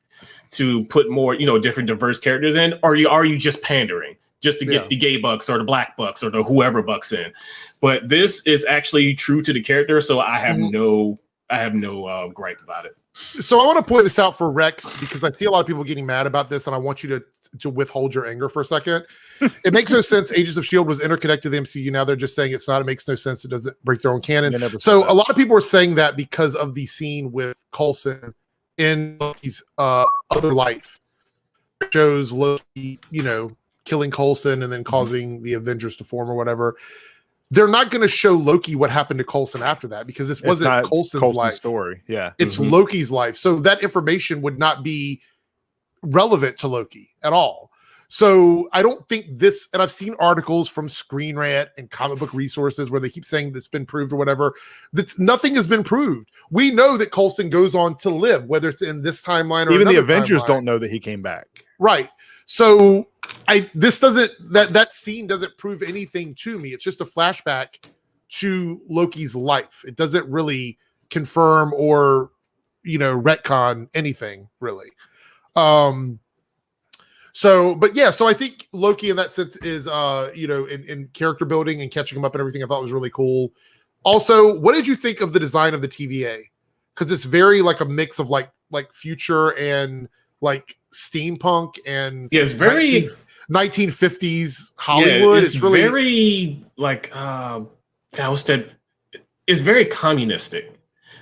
to put more, different diverse characters in, or are you just pandering just to get the gay bucks or the black bucks or the whoever bucks in? But this is actually true to the character, so I have no gripe about it. So I want to point this out for Rex because I see a lot of people getting mad about this, and I want you to withhold your anger for a second. It makes no sense. Agents of S.H.I.E.L.D. was interconnected to the MCU. Now they're just saying it's not. It makes no sense. It doesn't break their own canon. So a lot of people are saying that because of the scene with Coulson in Loki's other life. It shows Loki, killing Coulson and then causing the Avengers to form or whatever. They're not going to show Loki what happened to Coulson after that because this wasn't Coulson's life story. Yeah, it's Loki's life. So that information would not be relevant to Loki at all. So I don't think this, and I've seen articles from Screen Rant and comic book resources where they keep saying this has been proved or whatever. Nothing has been proved. We know that Coulson goes on to live, whether it's in this timeline or even the Avengers don't know that he came back. Right. So that scene doesn't prove anything to me. It's just a flashback to Loki's life. It doesn't really confirm or retcon anything really. So I think Loki in that sense is in character building and catching him up and everything I thought was really cool. Also, what did you think of the design of the TVA? Because it's very like a mix of like future and like steampunk and it's very 1950s Hollywood. It's really very like it's very communistic.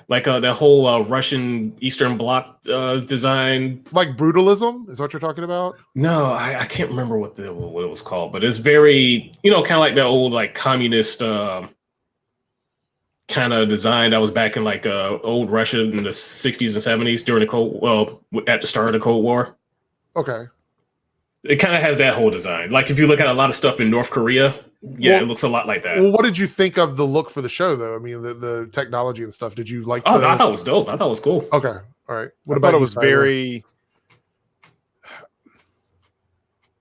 Like the whole Russian Eastern Bloc design, like brutalism, is what you're talking about? No, I can't remember what it was called, but it's very kind of like that old like communist kind of design that was back in like old Russia in the 60s and 70s during at the start of the Cold War. Okay. It kind of has that whole design. Like if you look at a lot of stuff in North Korea, it looks a lot like that. Well, what did you think of the look for the show, though? I mean, the technology and stuff. Did you like? I thought it was dope. I thought it was cool. Okay, all right. What about it? Was very.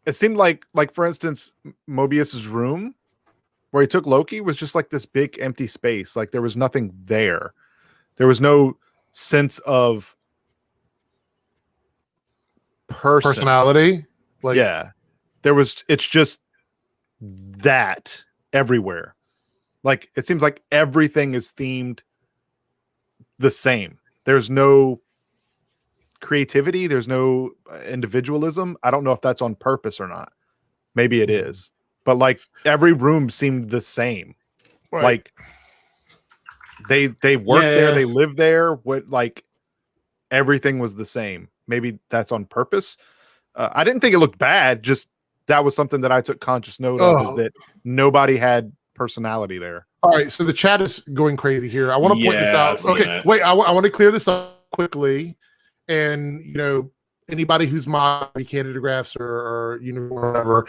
It seemed like for instance, Mobius's room, where he took Loki, was just like this big empty space. Like there was nothing there. There was no sense of personality. Like there was. It's just that everywhere. Like it seems like everything is themed the same. There's no creativity. There's no individualism. I don't know if that's on purpose or not. Maybe it is. But like every room seemed the same. Right. Like they work there, they live there. Everything was the same. Maybe that's on purpose. I didn't think it looked bad. Just that was something that I took conscious note of, is that nobody had personality there. All right, so the chat is going crazy here. I want to point this out. Okay, wait, I want to clear this up quickly. And anybody who's my candidagraphs or unicorn or whatever,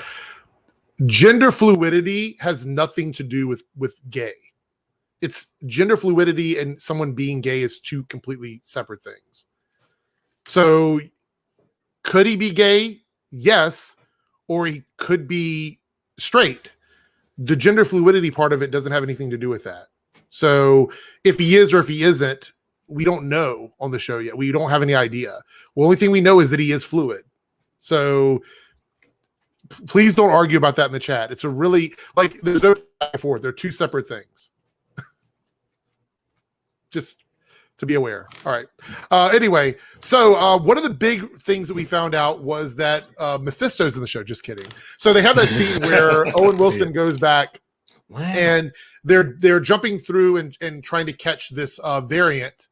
gender fluidity has nothing to do with gay. It's gender fluidity and someone being gay is two completely separate things. So could he be gay? Yes. Or he could be straight. The gender fluidity part of it doesn't have anything to do with that. So if he is or if he isn't, we don't know on the show yet. We don't have any idea. The only thing we know is that he is fluid. So please don't argue about that in the chat. It's a really, like, there's no back and forth. They're two separate things. Just to be aware. All right. Anyway, so one of the big things that we found out was that Mephisto's in the show. Just kidding. So they have that scene where Owen Wilson goes back and they're jumping through and trying to catch this variant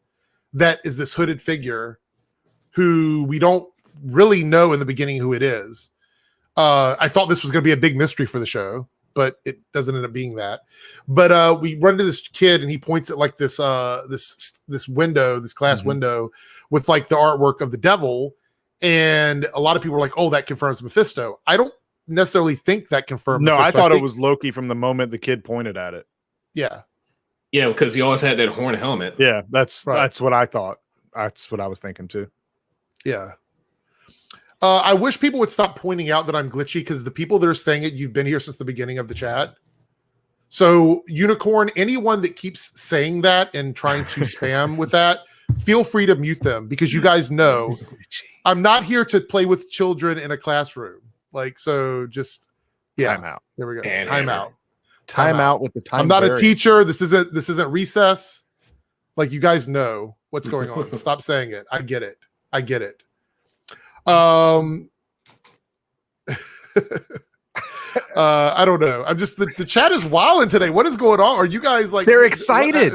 that is this hooded figure who we don't really know in the beginning who it is. I thought this was going to be a big mystery for the show, but it doesn't end up being that. But we run into this kid and he points at like this window, this glass window with like the artwork of the devil. And a lot of people are like, oh, that confirms Mephisto. I don't necessarily think that confirmed No, Mephisto. I thought it was Loki from the moment the kid pointed at it. Yeah. Yeah, because he always had that horn helmet. Yeah, that's what I thought. That's what I was thinking too. Yeah. I wish people would stop pointing out that I'm glitchy because the people that are saying it, you've been here since the beginning of the chat. So Unicorn, anyone that keeps saying that and trying to spam with that, feel free to mute them because you guys know I'm not here to play with children in a classroom. Like, so just, yeah. Time out. There we go. And Time hammer. out. Time out with the time. I'm not variance. a teacher. This isn't recess. Like, you guys know what's going on. Stop saying it. I get it. I don't know. I'm just the chat is wilding today. What is going on? Are you guys like they're excited?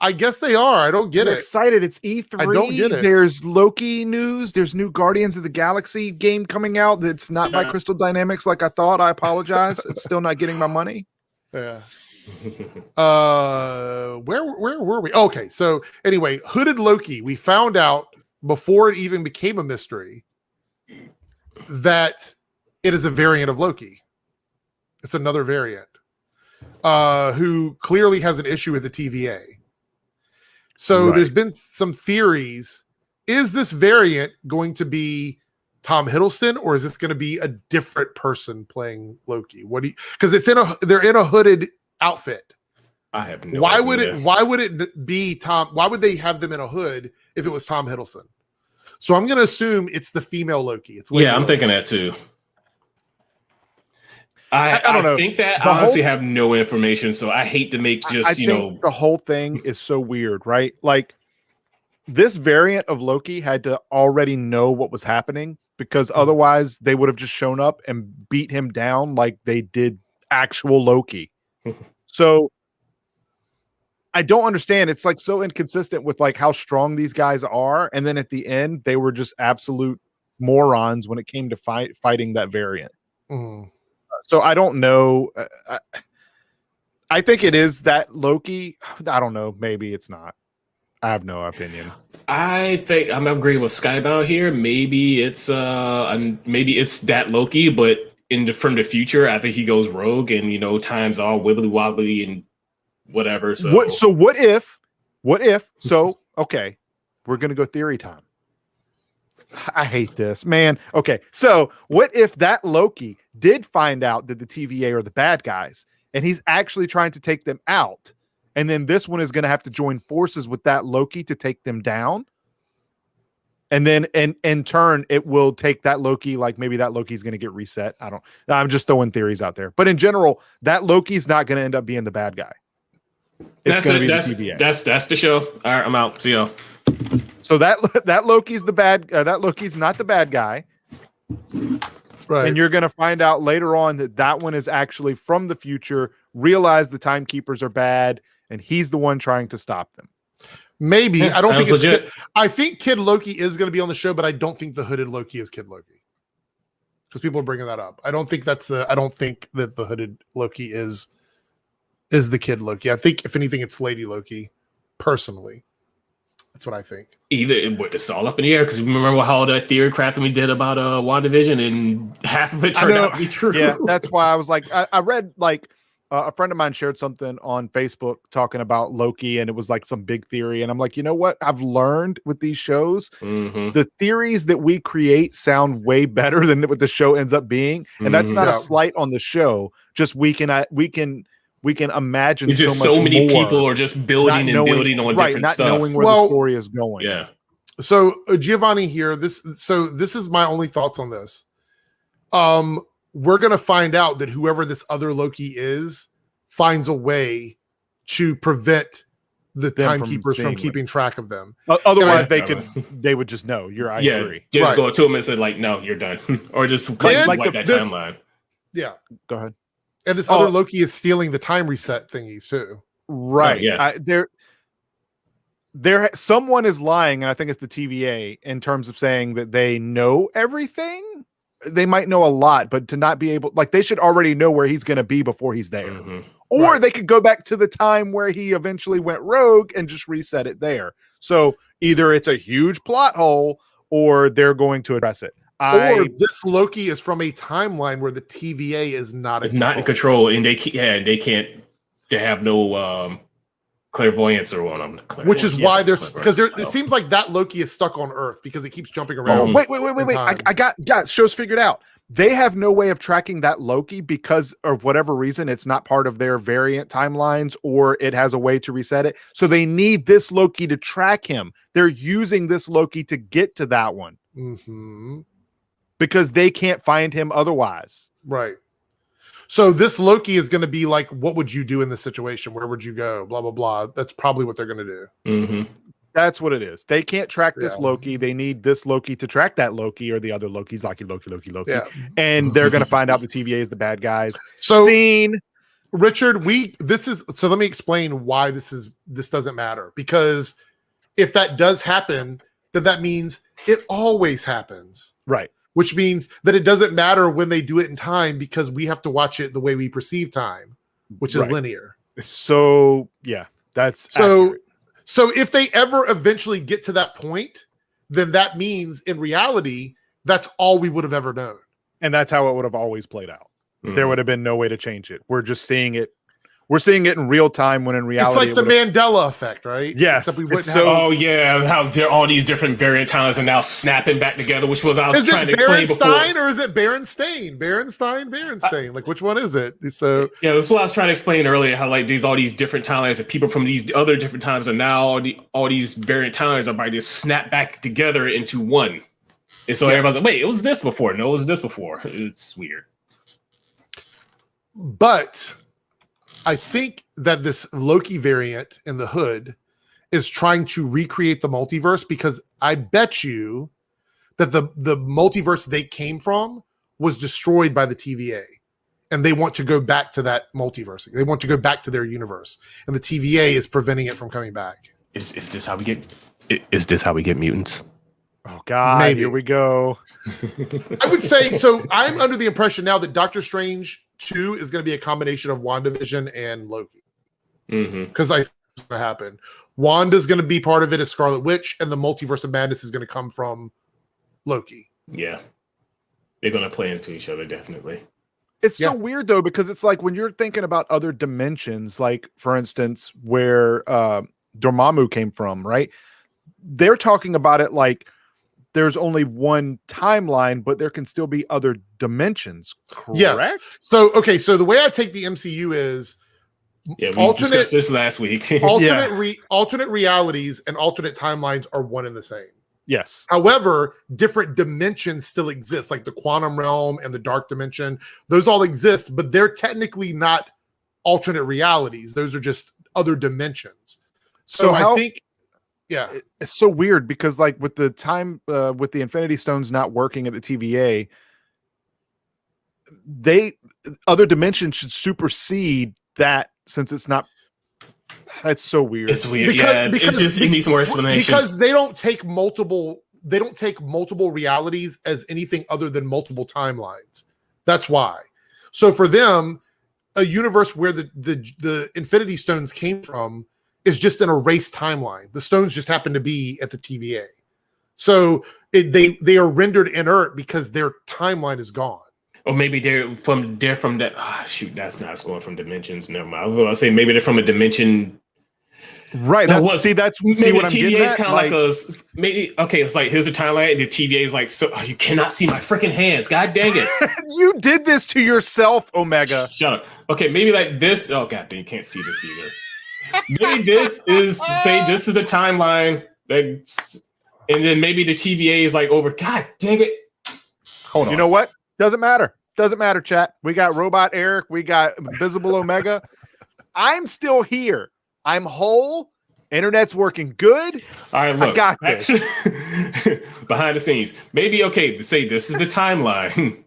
I guess they are. I don't get they're it. Excited. It's E3. I don't get it. There's Loki news. There's new Guardians of the Galaxy game coming out. That's not by Crystal Dynamics like I thought. I apologize. It's still not getting my money. Yeah. Where were we? Okay, so anyway, hooded Loki. We found out before it even became a mystery that it is a variant of Loki. It's another variant who clearly has an issue with the TVA. So there's been some theories. Is this variant going to be Tom Hiddleston, or is this going to be a different person playing Loki? Because they're in a hooded outfit. I have no why idea. would it be Tom? Why would they have them in a hood if it was Tom Hiddleston? So I'm going to assume it's the female Loki. It's Lady I'm Loki. thinking that too. I don't know. I think that I honestly have no information, so I hate to make the whole thing is so weird, right? Like, this variant of Loki had to already know what was happening because otherwise they would have just shown up and beat him down like they did actual Loki. So I don't understand. It's like so inconsistent with like how strong these guys are, and then at the end they were just absolute morons when it came to fighting that variant. So I don't know. I think it is that Loki. I don't know. Maybe it's not. I have no opinion. I think I'm agreeing with Skybound here. Maybe it's that Loki, but from the future, I think he goes rogue and time's all wibbly wobbly and whatever. So what if? So okay, we're gonna go theory time. I hate this, man. Okay, so what if that Loki did find out that the TVA are the bad guys and he's actually trying to take them out? And then this one is going to have to join forces with that Loki to take them down. And then in turn, it will take that Loki, like maybe that Loki's going to get reset. I'm just throwing theories out there. But in general, that Loki's not going to end up being the bad guy. It's going to be the TVA. That's the show. All right, I'm out. See y'all. So that Loki's the bad. That Loki's not the bad guy, right? And you're going to find out later on that one is actually from the future. Realize the timekeepers are bad, and he's the one trying to stop them. Maybe I don't think it's legit. I think Kid Loki is going to be on the show, but I don't think the hooded Loki is Kid Loki because people are bringing that up. I don't think that the hooded Loki is the Kid Loki. I think if anything, it's Lady Loki. Personally. That's what I think. Either it's all up in the air because remember how that theory crafting we did about WandaVision and half of it turned out to be true. Yeah, that's why I was like, I read like a friend of mine shared something on Facebook talking about Loki, and it was like some big theory. And I'm like, you know what? I've learned with these shows, the theories that we create sound way better than what the show ends up being. And that's not a slight on the show. Just we can imagine it's just so many more, people are just building and building on different not stuff. knowing where the story is going. Yeah. So Giovanni here, this is my only thoughts on this. We're gonna find out that whoever this other Loki is finds a way to prevent the timekeepers from keeping track of them. Otherwise, they would just know. I agree. Just go to them and say like, no, you're done, or just like that timeline. Yeah, go ahead. And this other Loki is stealing the time reset thingies too. Right. There someone is lying, and I think it's the TVA in terms of saying that they know everything. They might know a lot, but to not be able, like, they should already know where he's going to be before he's there. Or they could go back to the time where he eventually went rogue and just reset it there. So either it's a huge plot hole or they're going to address it. Or this Loki is from a timeline where the TVA is not in control, and they have no clairvoyance or one of them. Which is why there's because it seems like that Loki is stuck on Earth because it keeps jumping around. Wait! I got show's figured out. They have no way of tracking that Loki because of whatever reason. It's not part of their variant timelines, or it has a way to reset it. So they need this Loki to track him. They're using this Loki to get to that one. Because they can't find him otherwise. Right. So this Loki is going to be like, what would you do in this situation? Where would you go? Blah, blah, blah. That's probably what they're going to do. That's what it is. They can't track this Loki. They need this Loki to track that Loki or the other Lokis, Loki. Yeah. And they're going to find out the TVA is the bad guys. So Richard, so let me explain why this doesn't matter. Because if that does happen, then that means it always happens. Right. Which means that it doesn't matter when they do it in time because we have to watch it the way we perceive time, which is linear. So, yeah, that's accurate. So if they ever eventually get to that point, then that means in reality, that's all we would have ever known. And that's how it would have always played out. There would have been no way to change it. We're just seeing it. We're seeing it in real time when in reality it's like the Mandela effect, right? Yes. How there all these different variant times are now snapping back together, which was I was trying to explain before. Or is it Berenstain? Berenstain. Like, which one is it? So yeah, that's what I was trying to explain earlier. How like all these different timelines and people from these other different times are now all these variant timelines are by just snap back together into one. And so everybody's like, wait, it was this before. No, it was this before. It's weird. But I think that this Loki variant in the hood is trying to recreate the multiverse because I bet you that the multiverse they came from was destroyed by the TVA. And they want to go back to that multiverse. They want to go back to their universe. And the TVA is preventing it from coming back. Is this how we get mutants? Oh God, maybe. Here we go. I would say so. I'm under the impression now that Doctor Strange 2 is going to be a combination of WandaVision and Loki. Because I think it's going to happen. Wanda's going to be part of it as Scarlet Witch, and the multiverse of madness is going to come from Loki. Yeah. They're going to play into each other, definitely. It's so weird, though, because it's like when you're thinking about other dimensions, like, for instance, where Dormammu came from, right? They're talking about it like there's only one timeline, but there can still be other dimensions, correct? Yes. So the way I take the MCU is we discussed this last week. alternate realities and alternate timelines are one and the same. Yes. However, different dimensions still exist, like the quantum realm and the dark dimension. Those all exist, but they're technically not alternate realities. Those are just other dimensions. So I think it's so weird because like with the time with the Infinity Stones not working at the TVA, other dimensions should supersede that since it's not. That's so weird. It's weird. Because it needs more explanation. Because they don't take multiple realities as anything other than multiple timelines. That's why. So for them, a universe where the Infinity Stones came from is just an erased timeline. The stones just happen to be at the TVA. So they are rendered inert because their timeline is gone. Or maybe they're from that. Oh, shoot, that's not going from dimensions. Never mind. I was going to say maybe they're from a dimension. Right. That's what I'm getting at. Kind of like a maybe. Okay, it's like here's the timeline, and the TVA is like, so you cannot see my freaking hands. God dang it! You did this to yourself, Omega. Shut up. Okay, maybe like this. Oh god, you can't see this either. Maybe this is the timeline, and then maybe the TVA is like over. God dang it! Hold on. You know what? Doesn't matter. Doesn't matter, chat. We got Robot Eric. We got Visible Omega. I'm still here. I'm whole. Internet's working good. All right, look. I got this. Behind the scenes. Maybe, okay, say this is the timeline.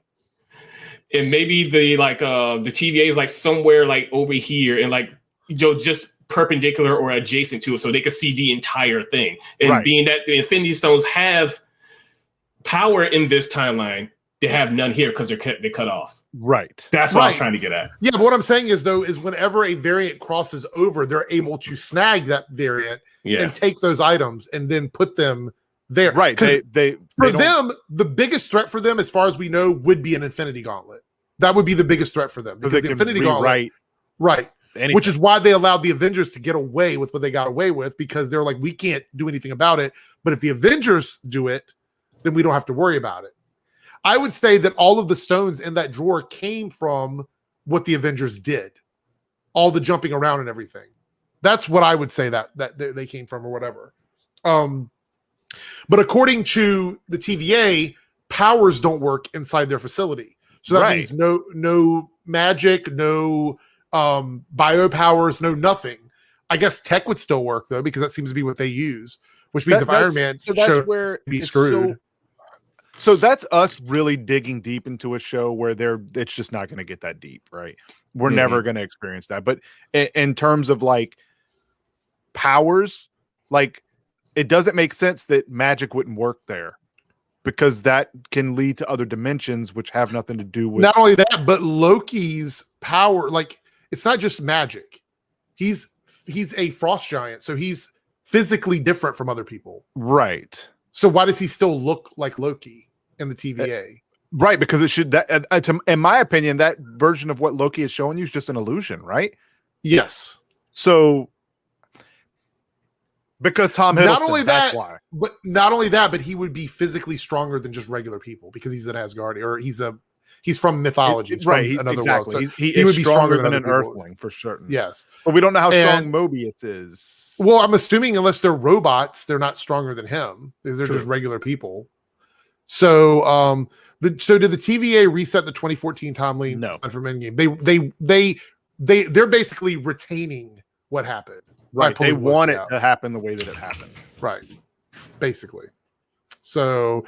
And maybe the TVA is like somewhere like over here and like just perpendicular or adjacent to it so they can see the entire thing. And being that the Infinity Stones have power in this timeline, they have none here because they're cut off. Right. That's what I was trying to get at. Yeah, but what I'm saying is whenever a variant crosses over, they're able to snag that variant and take those items and then put them there. Right. The biggest threat for them, as far as we know, would be an Infinity Gauntlet. That would be the biggest threat for them because the Infinity Gauntlet, right? Anything. Which is why they allowed the Avengers to get away with what they got away with, because they're like, we can't do anything about it. But if the Avengers do it, then we don't have to worry about it. I would say that all of the stones in that drawer came from what the Avengers did, all the jumping around and everything. That's what I would say that they came from, or whatever. But according to the TVA, powers don't work inside their facility, so that means no magic, no bio powers, no nothing. I guess tech would still work though, because that seems to be what they use. Which means if Iron Man showed, where be screwed. So that's us really digging deep into a show where it's just not going to get that deep, right? We're never going to experience that. But in terms of like powers, like it doesn't make sense that magic wouldn't work there, because that can lead to other dimensions which have nothing to do with. Not only that, but Loki's power, like it's not just magic. He's a frost giant, so he's physically different from other people. Right. So why does he still look like Loki in the TVA? Right, because it should. In my opinion, that version of what Loki is showing you is just an illusion, right? Yes. So, because Tom Hiddleston, not only that, but he would be physically stronger than just regular people because he's an Asgardian, or he's from mythology. He's right, from another world. So he would be stronger than an Earthling for certain. Yes, but we don't know how strong Mobius is. Well, I'm assuming unless they're robots, they're not stronger than him. They're just regular people. So, so did the TVA reset the 2014 timeline? No, from Endgame. They're basically retaining what happened. Right. They want it to happen the way that it happened. Right. Basically. So,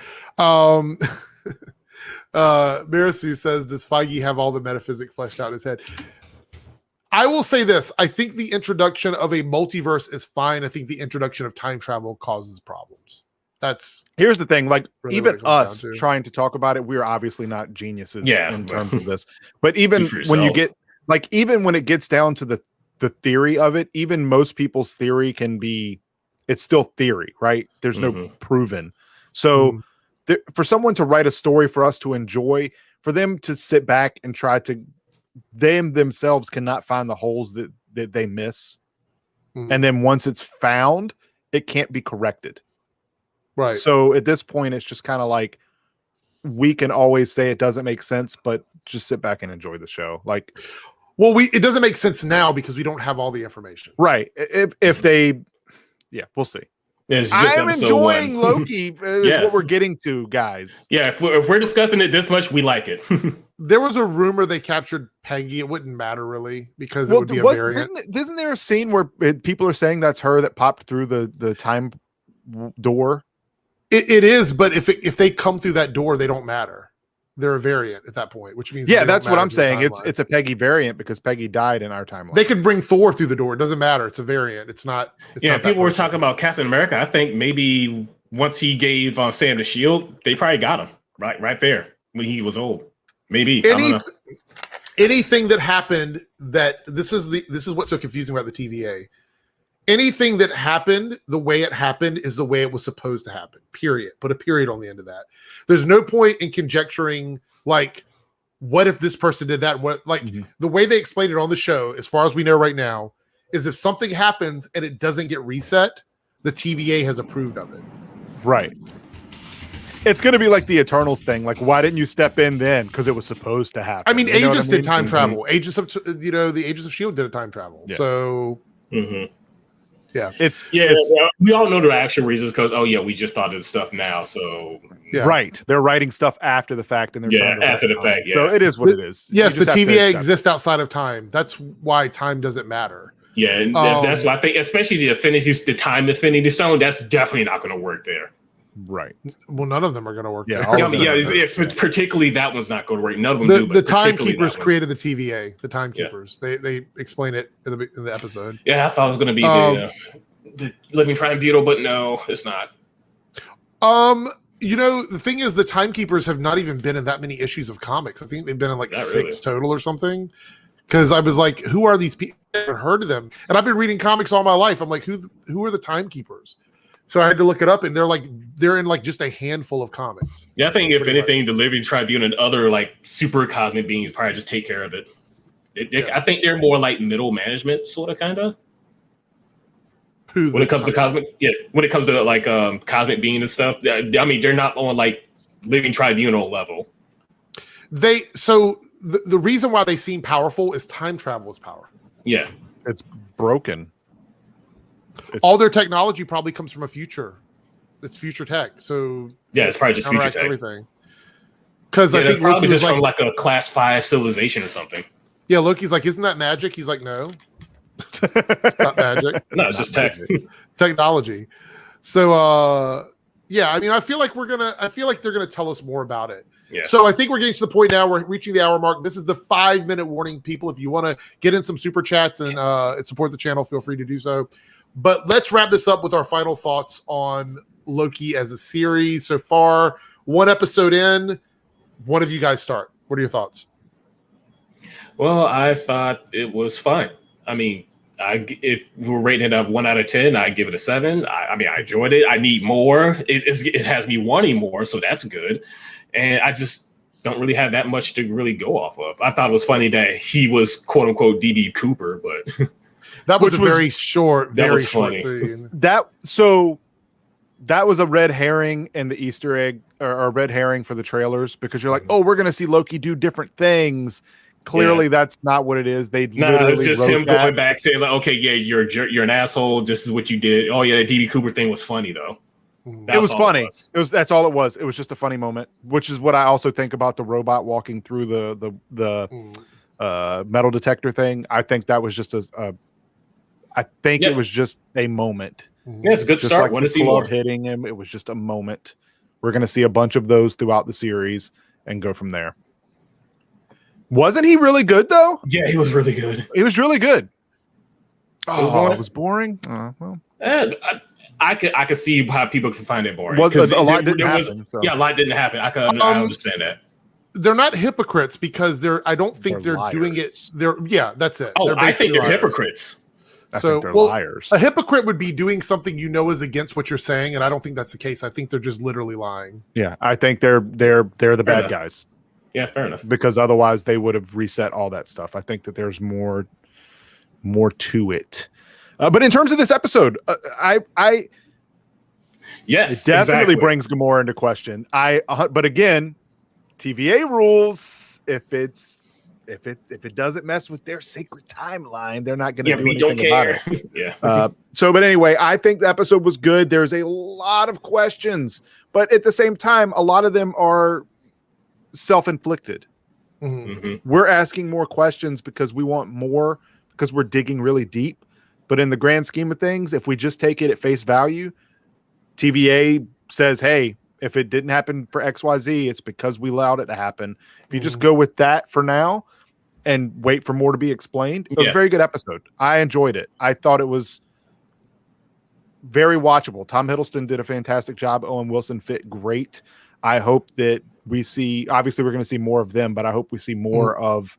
Marisu says, does Feige have all the metaphysics fleshed out in his head? I will say this. I think the introduction of a multiverse is fine. I think the introduction of time travel causes problems. Here's the thing. Like, really even us trying to talk about it, we're obviously not geniuses in terms of this. But even when you get, like, even when it gets down to the theory of it, even most people's theory it's still theory, right? There's no proven. So for someone to write a story for us to enjoy, for them to sit back and try to, themselves cannot find the holes that they miss. And then once it's found, it can't be corrected. Right. So at this point, it's just kind of like, we can always say it doesn't make sense, but just sit back and enjoy the show. Like, well, it doesn't make sense now because we don't have all the information. Right. If they, we'll see. I'm enjoying Loki. Is what we're getting to, guys. Yeah, if we're discussing it this much, we like it. There was a rumor they captured Peggy. It wouldn't matter really because it would be a variant. Isn't there a scene where people are saying that's her that popped through the time door? It is, but if they come through that door, they don't matter. They're a variant at that point, which means that's what I'm saying. It's a Peggy variant because Peggy died in our timeline. They could bring Thor through the door. It doesn't matter. It's a variant. It's not. People were talking about Captain America. I think maybe once he gave Sam the shield, they probably got him right there when he was old. Maybe anything that happened. This is what's so confusing about the TVA. anything that happened the way it happened is the way it was supposed to happen. Period. Put a period on the end of that. There's no point in conjecturing like, what if this person did that? What the way they explained it on the show, as far as we know right now, is if something happens and it doesn't get reset, the TVA has approved of it. Right. It's going to be like the Eternals thing. Like, why didn't you step in then? Because it was supposed to happen. I mean, Agents did time travel. Agents of the Agents of S.H.I.E.L.D. did a time travel. Yeah. So. Yeah, we all know the actual reasons because we just thought of this stuff now. So right, they're writing stuff after the fact, and they're after the fact. So it is what it is. Yes, the TVA exists outside of time. That's why time doesn't matter. Yeah, and that's why I think, especially the time Infinity Stone, that's definitely not going to work there. Right. Well, none of them are going to work. Yeah, particularly that one's not going to work. None of them do. The Timekeepers created the TVA. The Timekeepers. Yeah. They explain it in the episode. Yeah, I thought it was going to be the Living Tribunal, but no, it's not. The thing is, the Timekeepers have not even been in that many issues of comics. I think they've been in like 6 total or something. Because I was like, who are these people? I haven't heard of them, and I've been reading comics all my life. I'm like, who are the Timekeepers? So I had to look it up, and they're in like just a handful of comics. Yeah, I think if anything, the Living Tribunal and other like super cosmic beings probably just take care of it. I think they're more like middle management, sort of, kind of. When it comes to like cosmic being and stuff, I mean, they're not on like Living Tribunal level. The reason why they seem powerful is time travel is powerful. Yeah, it's broken. All their technology probably comes from a future. It's future tech. So it's probably just future tech. Everything. Because I think Loki was from like a class 5 civilization or something. Yeah, Loki's like, isn't that magic? He's like, no, it's not magic. No, it's just tech. Technology. So I mean, I feel like they're gonna tell us more about it. Yeah. So I think we're getting to the point now. We're reaching the hour mark. This is the 5-minute warning, people. If you want to get in some super chats and support the channel, feel free to do so. But let's wrap this up with our final thoughts on Loki as a series. So far, 1 episode in, one of you guys start. What are your thoughts? Well, I thought it was fine. I mean, if we're rating it up 1 out of 10, I'd give it a 7. I mean, I enjoyed it. I need more. It has me wanting more, so that's good. And I just don't really have that much to really go off of. I thought it was funny that he was quote unquote DB Cooper, but that was very short scene. That was a red herring in the Easter egg, or a red herring for the trailers, because you're like, oh, we're gonna see Loki do different things. Clearly, that's not what it is. They literally it's just him going back saying, like, okay, yeah, you're an asshole. This is what you did. Oh yeah, the DB Cooper thing was funny though. It was funny. That's all it was. It was just a funny moment, which is what I also think about the robot walking through the metal detector thing. I think that was just it was just a moment. Yeah, it's a good start. Like want to see more hitting him. It was just a moment. We're going to see a bunch of those throughout the series and go from there. Wasn't he really good though? Yeah, he was really good. He was really good. Oh, it was boring. Well. I could see how people can find it boring. A lot didn't happen. Yeah, a lot didn't happen. I understand that. They're not hypocrites because I don't think they're doing it. That's it. Oh, I think they're hypocrites. I think they're liars. A hypocrite would be doing something is against what you're saying, and I don't think that's the case. I think they're just literally lying. Yeah, I think they're the bad guys. Yeah, fair enough. Because otherwise they would have reset all that stuff. I think that there's more to it. But in terms of this episode, it definitely brings Gamora into question. But again, TVA rules. If it doesn't mess with their sacred timeline, they're not going to do anything about it. Yeah. But anyway, I think the episode was good. There's a lot of questions, but at the same time, a lot of them are self-inflicted. Mm-hmm. We're asking more questions because we want more, because we're digging really deep. But in the grand scheme of things, if we just take it at face value, TVA says, hey, if it didn't happen for XYZ, it's because we allowed it to happen. If you just go with that for now and wait for more to be explained, it was a very good episode. I enjoyed it. I thought it was very watchable. Tom Hiddleston did a fantastic job. Owen Wilson fit great. I hope that we see, obviously we're going to see more of them, but I hope we see more of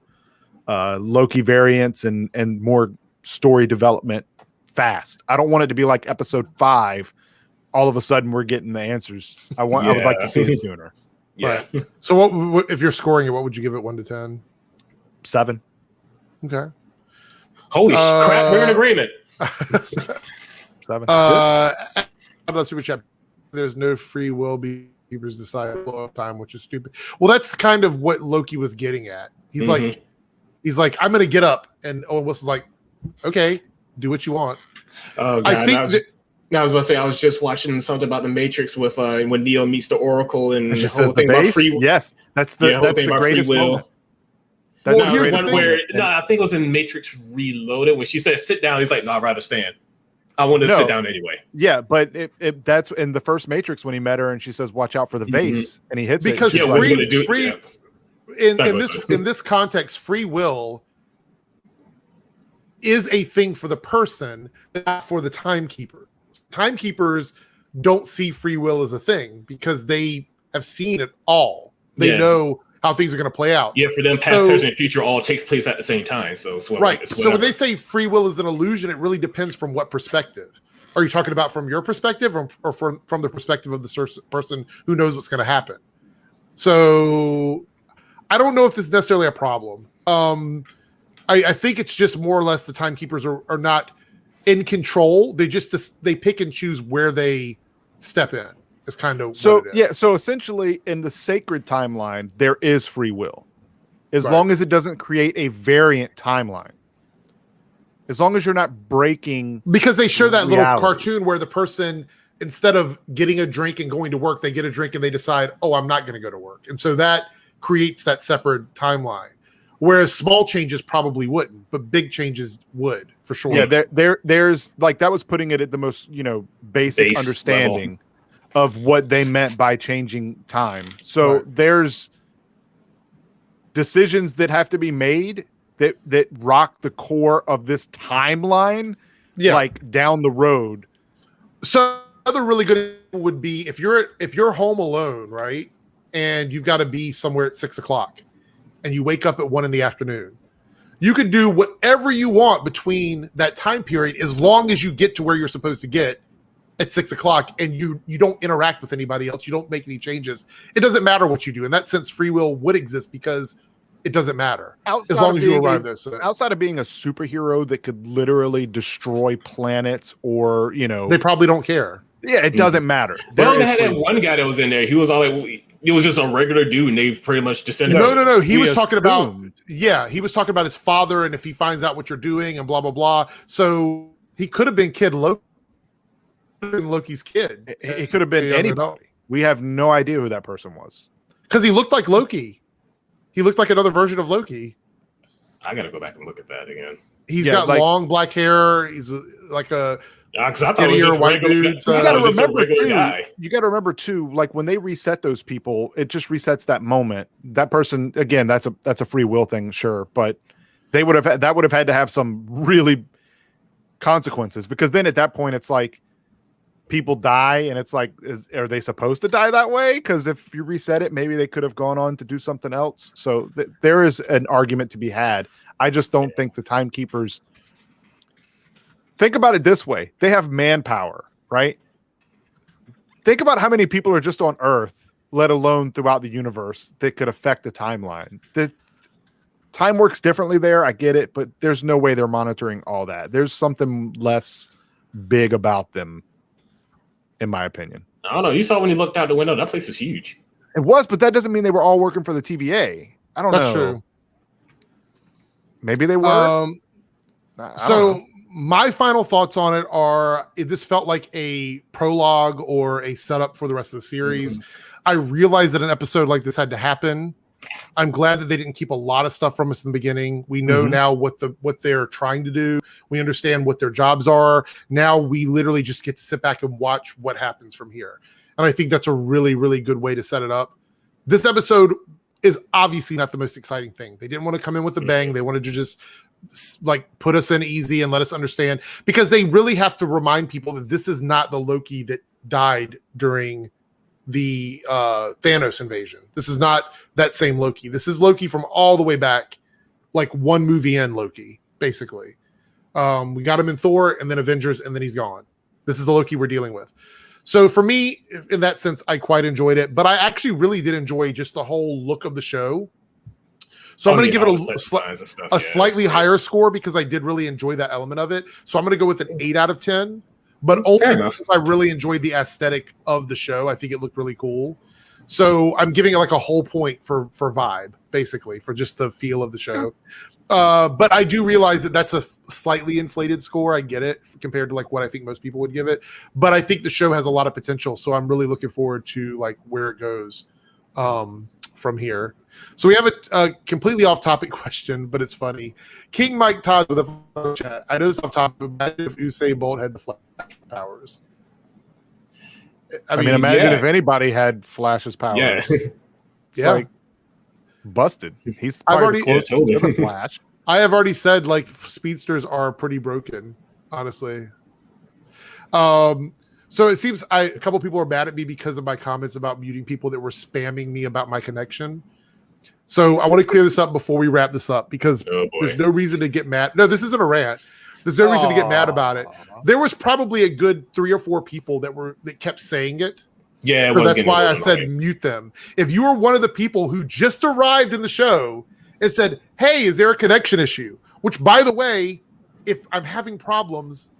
Loki variants and more story development fast. I don't want it to be like episode 5. All of a sudden, we're getting the answers. I would like to see it sooner. Yeah. Right. So, what if you're scoring it? What would you give it 1 to 10? 7. Okay. Holy crap! We're in agreement. 7. Super chat. There's no free will. Beavers decide blow up time, which is stupid. Well, that's kind of what Loki was getting at. He's like, I'm going to get up, and Owen Wilson's like, okay, do what you want. Oh, God. I was about to say, I was just watching something about the Matrix with when Neo meets the Oracle and the whole thing about free will. Yes, that's the greatest moment. That's the one where I think it was in Matrix Reloaded when she said sit down. He's like, no, I'd rather stand. I wanted to sit down anyway. Yeah, but that's in the first Matrix when he met her and she says, "Watch out for the vase," and he hits because it. In this context, free will is a thing for the person, not for the timekeeper. Timekeepers don't see free will as a thing because they have seen it all. They know how things are going to play out. Yeah, for them, past, present, and future all takes place at the same time. So it's So when they say free will is an illusion, it really depends from what perspective. Are you talking about from your perspective or from the perspective of the person who knows what's going to happen? So I don't know if this is necessarily a problem. I think it's just more or less the timekeepers are not in control. They pick and choose where they step in. Is kind of so so essentially in the sacred timeline there is free will as long as it doesn't create a variant timeline, as long as you're not breaking, because they show that little cartoon where the person, instead of getting a drink and going to work, they get a drink and they decide, oh, I'm not going to go to work, and so that creates that separate timeline, whereas small changes probably wouldn't, but big changes would for sure. There's like, that was putting it at the most basic understanding level of what they meant by changing time. So there's decisions that have to be made that rock the core of this timeline, like down the road. So another really good would be if you're home alone, right, and you've got to be somewhere at 6:00, and you wake up at 1 PM. You could do whatever you want between that time period as long as you get to where you're supposed to get at 6:00, and you don't interact with anybody else. You don't make any changes. It doesn't matter what you do. In that sense, free will would exist because it doesn't matter as long as you arrive there. So outside of being a superhero that could literally destroy planets, or they probably don't care. Yeah, it doesn't matter. They only had that one guy that was in there. He was all like, it was just a regular dude, and they pretty much descended. No. He was talking about he was talking about his father, and if he finds out what you're doing, and blah blah blah. So he could have been Kid Loki. Loki's kid. It could have been anybody. We have no idea who that person was because he looked like Loki. He looked like another version of Loki. I gotta go back and look at that again. He's got long black hair. He's like a skinnier white dude. You got to remember too. Like when they reset those people, it just resets that moment. That person again. That's a free will thing, sure, but they would have had to have some really consequences, because then at that point it's like, people die, and it's like, are they supposed to die that way? Because if you reset it, maybe they could have gone on to do something else. So there is an argument to be had. I just don't think the timekeepers think about it this way. They have manpower, right? Think about how many people are just on Earth, let alone throughout the universe, that could affect the timeline. The time works differently there. I get it, but there's no way they're monitoring all that. There's something less big about them, in my opinion. I don't know. You saw when you looked out the window, that place was huge. It was, but that doesn't mean they were all working for the TVA. I don't know. That's true. Maybe they were. So my final thoughts on it are, this felt like a prologue or a setup for the rest of the series. I realized that an episode like this had to happen. I'm glad that they didn't keep a lot of stuff from us in the beginning. We know now what they're trying to do. We understand what their jobs are. Now we literally just get to sit back and watch what happens from here. And I think that's a really, really good way to set it up. This episode is obviously not the most exciting thing. They didn't want to come in with a bang. They wanted to just like put us in easy and let us understand, because they really have to remind people that this is not the Loki that died during the Thanos invasion. This is not that same Loki. This is Loki from all the way back, like one movie in Loki, basically. We got him in Thor and then Avengers, and then he's gone. This is the Loki we're dealing with. So for me, in that sense, I quite enjoyed it, but I actually really did enjoy just the whole look of the show. So I'm going to give it a slightly higher score because I did really enjoy that element of it. So I'm going to go with an 8 out of 10, but only because I really enjoyed the aesthetic of the show. I think it looked really cool. So I'm giving it like a whole point for vibe, basically, for just the feel of the show. But I do realize that that's a slightly inflated score. I get it compared to like what I think most people would give it. But I think the show has a lot of potential. So I'm really looking forward to like where it goes from here. So we have a completely off-topic question, but it's funny. King Mike Todd with a chat. I know this off topic, but if Usain Bolt had the Flash powers. I mean, imagine if anybody had Flash's powers. Yeah. It's like busted. He's probably the closest to the Flash. I have already said like speedsters are pretty broken, honestly. So it seems a couple people are mad at me because of my comments about muting people that were spamming me about my connection. So I want to clear this up before we wrap this up because there's no reason to get mad. No, this isn't a rant. There's no reason to get mad about it. There was probably a good 3 or 4 people that kept saying it. Yeah, so that's why I said mute them. If you were one of the people who just arrived in the show and said, "Hey, is there a connection issue?" Which, by the way, if I'm having problems,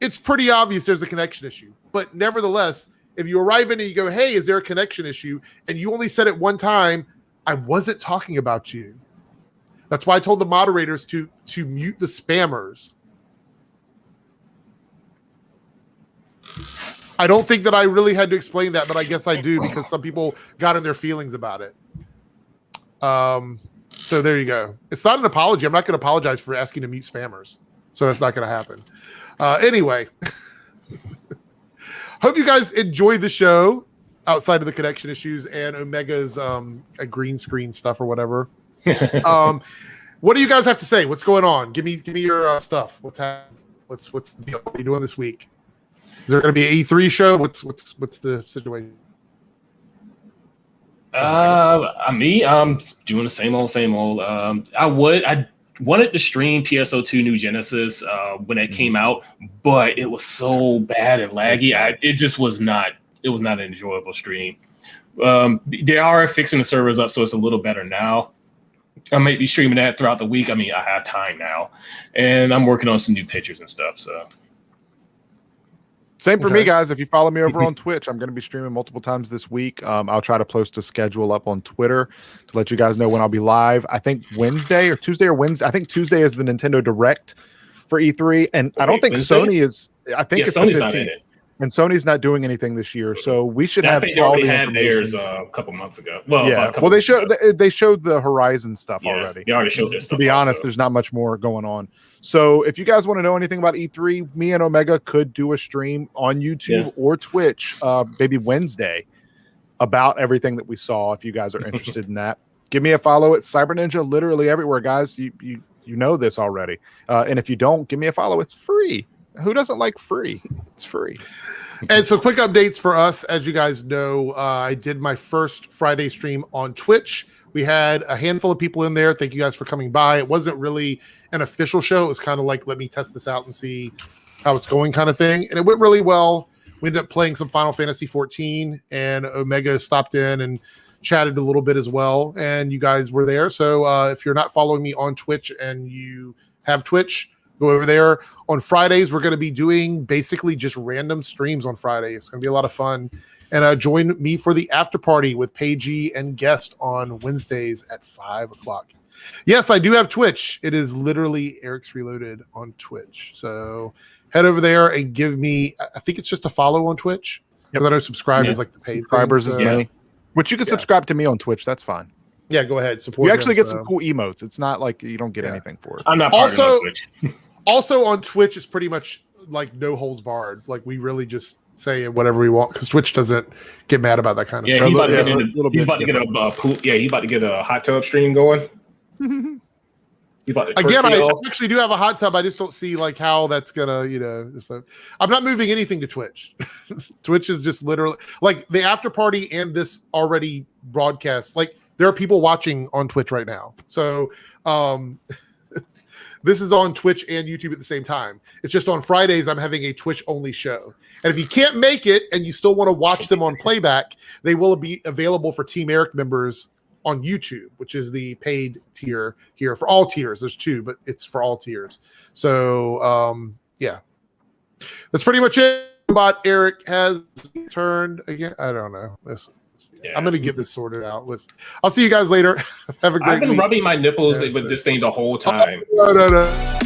it's pretty obvious there's a connection issue. But nevertheless, if you arrive in and you go, "Hey, is there a connection issue?" and you only said it one time, I wasn't talking about you. That's why I told the moderators to mute the spammers. I don't think that I really had to explain that, but I guess I do because some people got in their feelings about it. So there you go. It's not an apology. I'm not going to apologize for asking to mute spammers. So that's not going to happen. Anyway, hope you guys enjoyed the show outside of the connection issues and Omega's a green screen stuff or whatever. What do you guys have to say? What's going on? Give me your stuff. What's happening? What's the deal? What are you doing this week? Is there going to be an E3 show? What's the situation? I'm doing the same old. I wanted to stream PSO2 New Genesis when it came out, but it was so bad and laggy. It just was not. It was not an enjoyable stream. They are fixing the servers up, so it's a little better now. I might be streaming that throughout the week. I mean, I have time now, and I'm working on some new pictures and stuff. So. Same for me, guys. If you follow me over on Twitch, I'm going to be streaming multiple times this week. I'll try to post a schedule up on Twitter to let you guys know when I'll be live. I think Tuesday or Wednesday. I think Tuesday is the Nintendo Direct for E3, and I don't think Wednesday? Sony is. I think it's Sony's the 15th. Not in it. And Sony's not doing anything this year, so we should have. I think they already had theirs a couple months ago. Well, yeah. Well, they showed the Horizon stuff already. They already showed their stuff. To be honest, there's not much more going on. So if you guys want to know anything about E3, me and Omega could do a stream on YouTube or Twitch, maybe Wednesday, about everything that we saw. If you guys are interested in that, give me a follow at Cyber Ninja. Literally everywhere, guys. You know this already, and if you don't, give me a follow. It's free. Who doesn't like free? It's free. And so quick updates for us. As you guys know, I did my first Friday stream on Twitch. We had a handful of people in there. Thank you guys for coming by. It wasn't really an official show. It was kind of like, let me test this out and see how it's going kind of thing. And it went really well. We ended up playing some Final Fantasy 14, and Omega stopped in and chatted a little bit as well. And you guys were there. So if you're not following me on Twitch and you have Twitch, go over there. On Fridays, we're going to be doing basically just random streams on Friday. It's going to be a lot of fun. And join me for the after party with Paigey and guest on Wednesdays at 5:00. Yes, I do have Twitch. It is literally Eric's Reloaded on Twitch. So head over there and give me, I think it's just a follow on Twitch. Because I know subscribe is like the paid subscribers is many. Which you can subscribe to me on Twitch. That's fine. Yeah, go ahead. Support. You actually get some cool emotes. It's not like you don't get anything for it. I'm not also on Twitch, it's pretty much like no holds barred. Like we really just say whatever we want because Twitch doesn't get mad about that kind of stuff. He's about to get a pool. Yeah, he's about to get a hot tub stream going. Again, I actually do have a hot tub. I just don't see like how that's gonna, So I'm not moving anything to Twitch. Twitch is just literally like the after party and this already broadcast. Like there are people watching on Twitch right now. So This is on Twitch and YouTube at the same time. It's just on Fridays I'm having a Twitch only show. And if you can't make it and you still want to watch them on playback, they will be available for Team Eric members on YouTube, which is the paid tier here for all tiers. There's 2, but it's for all tiers. So yeah, that's pretty much it. But Eric has returned again. I don't know. Yeah. I'm gonna get this sorted out. I'll see you guys later. Have a great. I've been rubbing my nipples with this thing the whole time. No.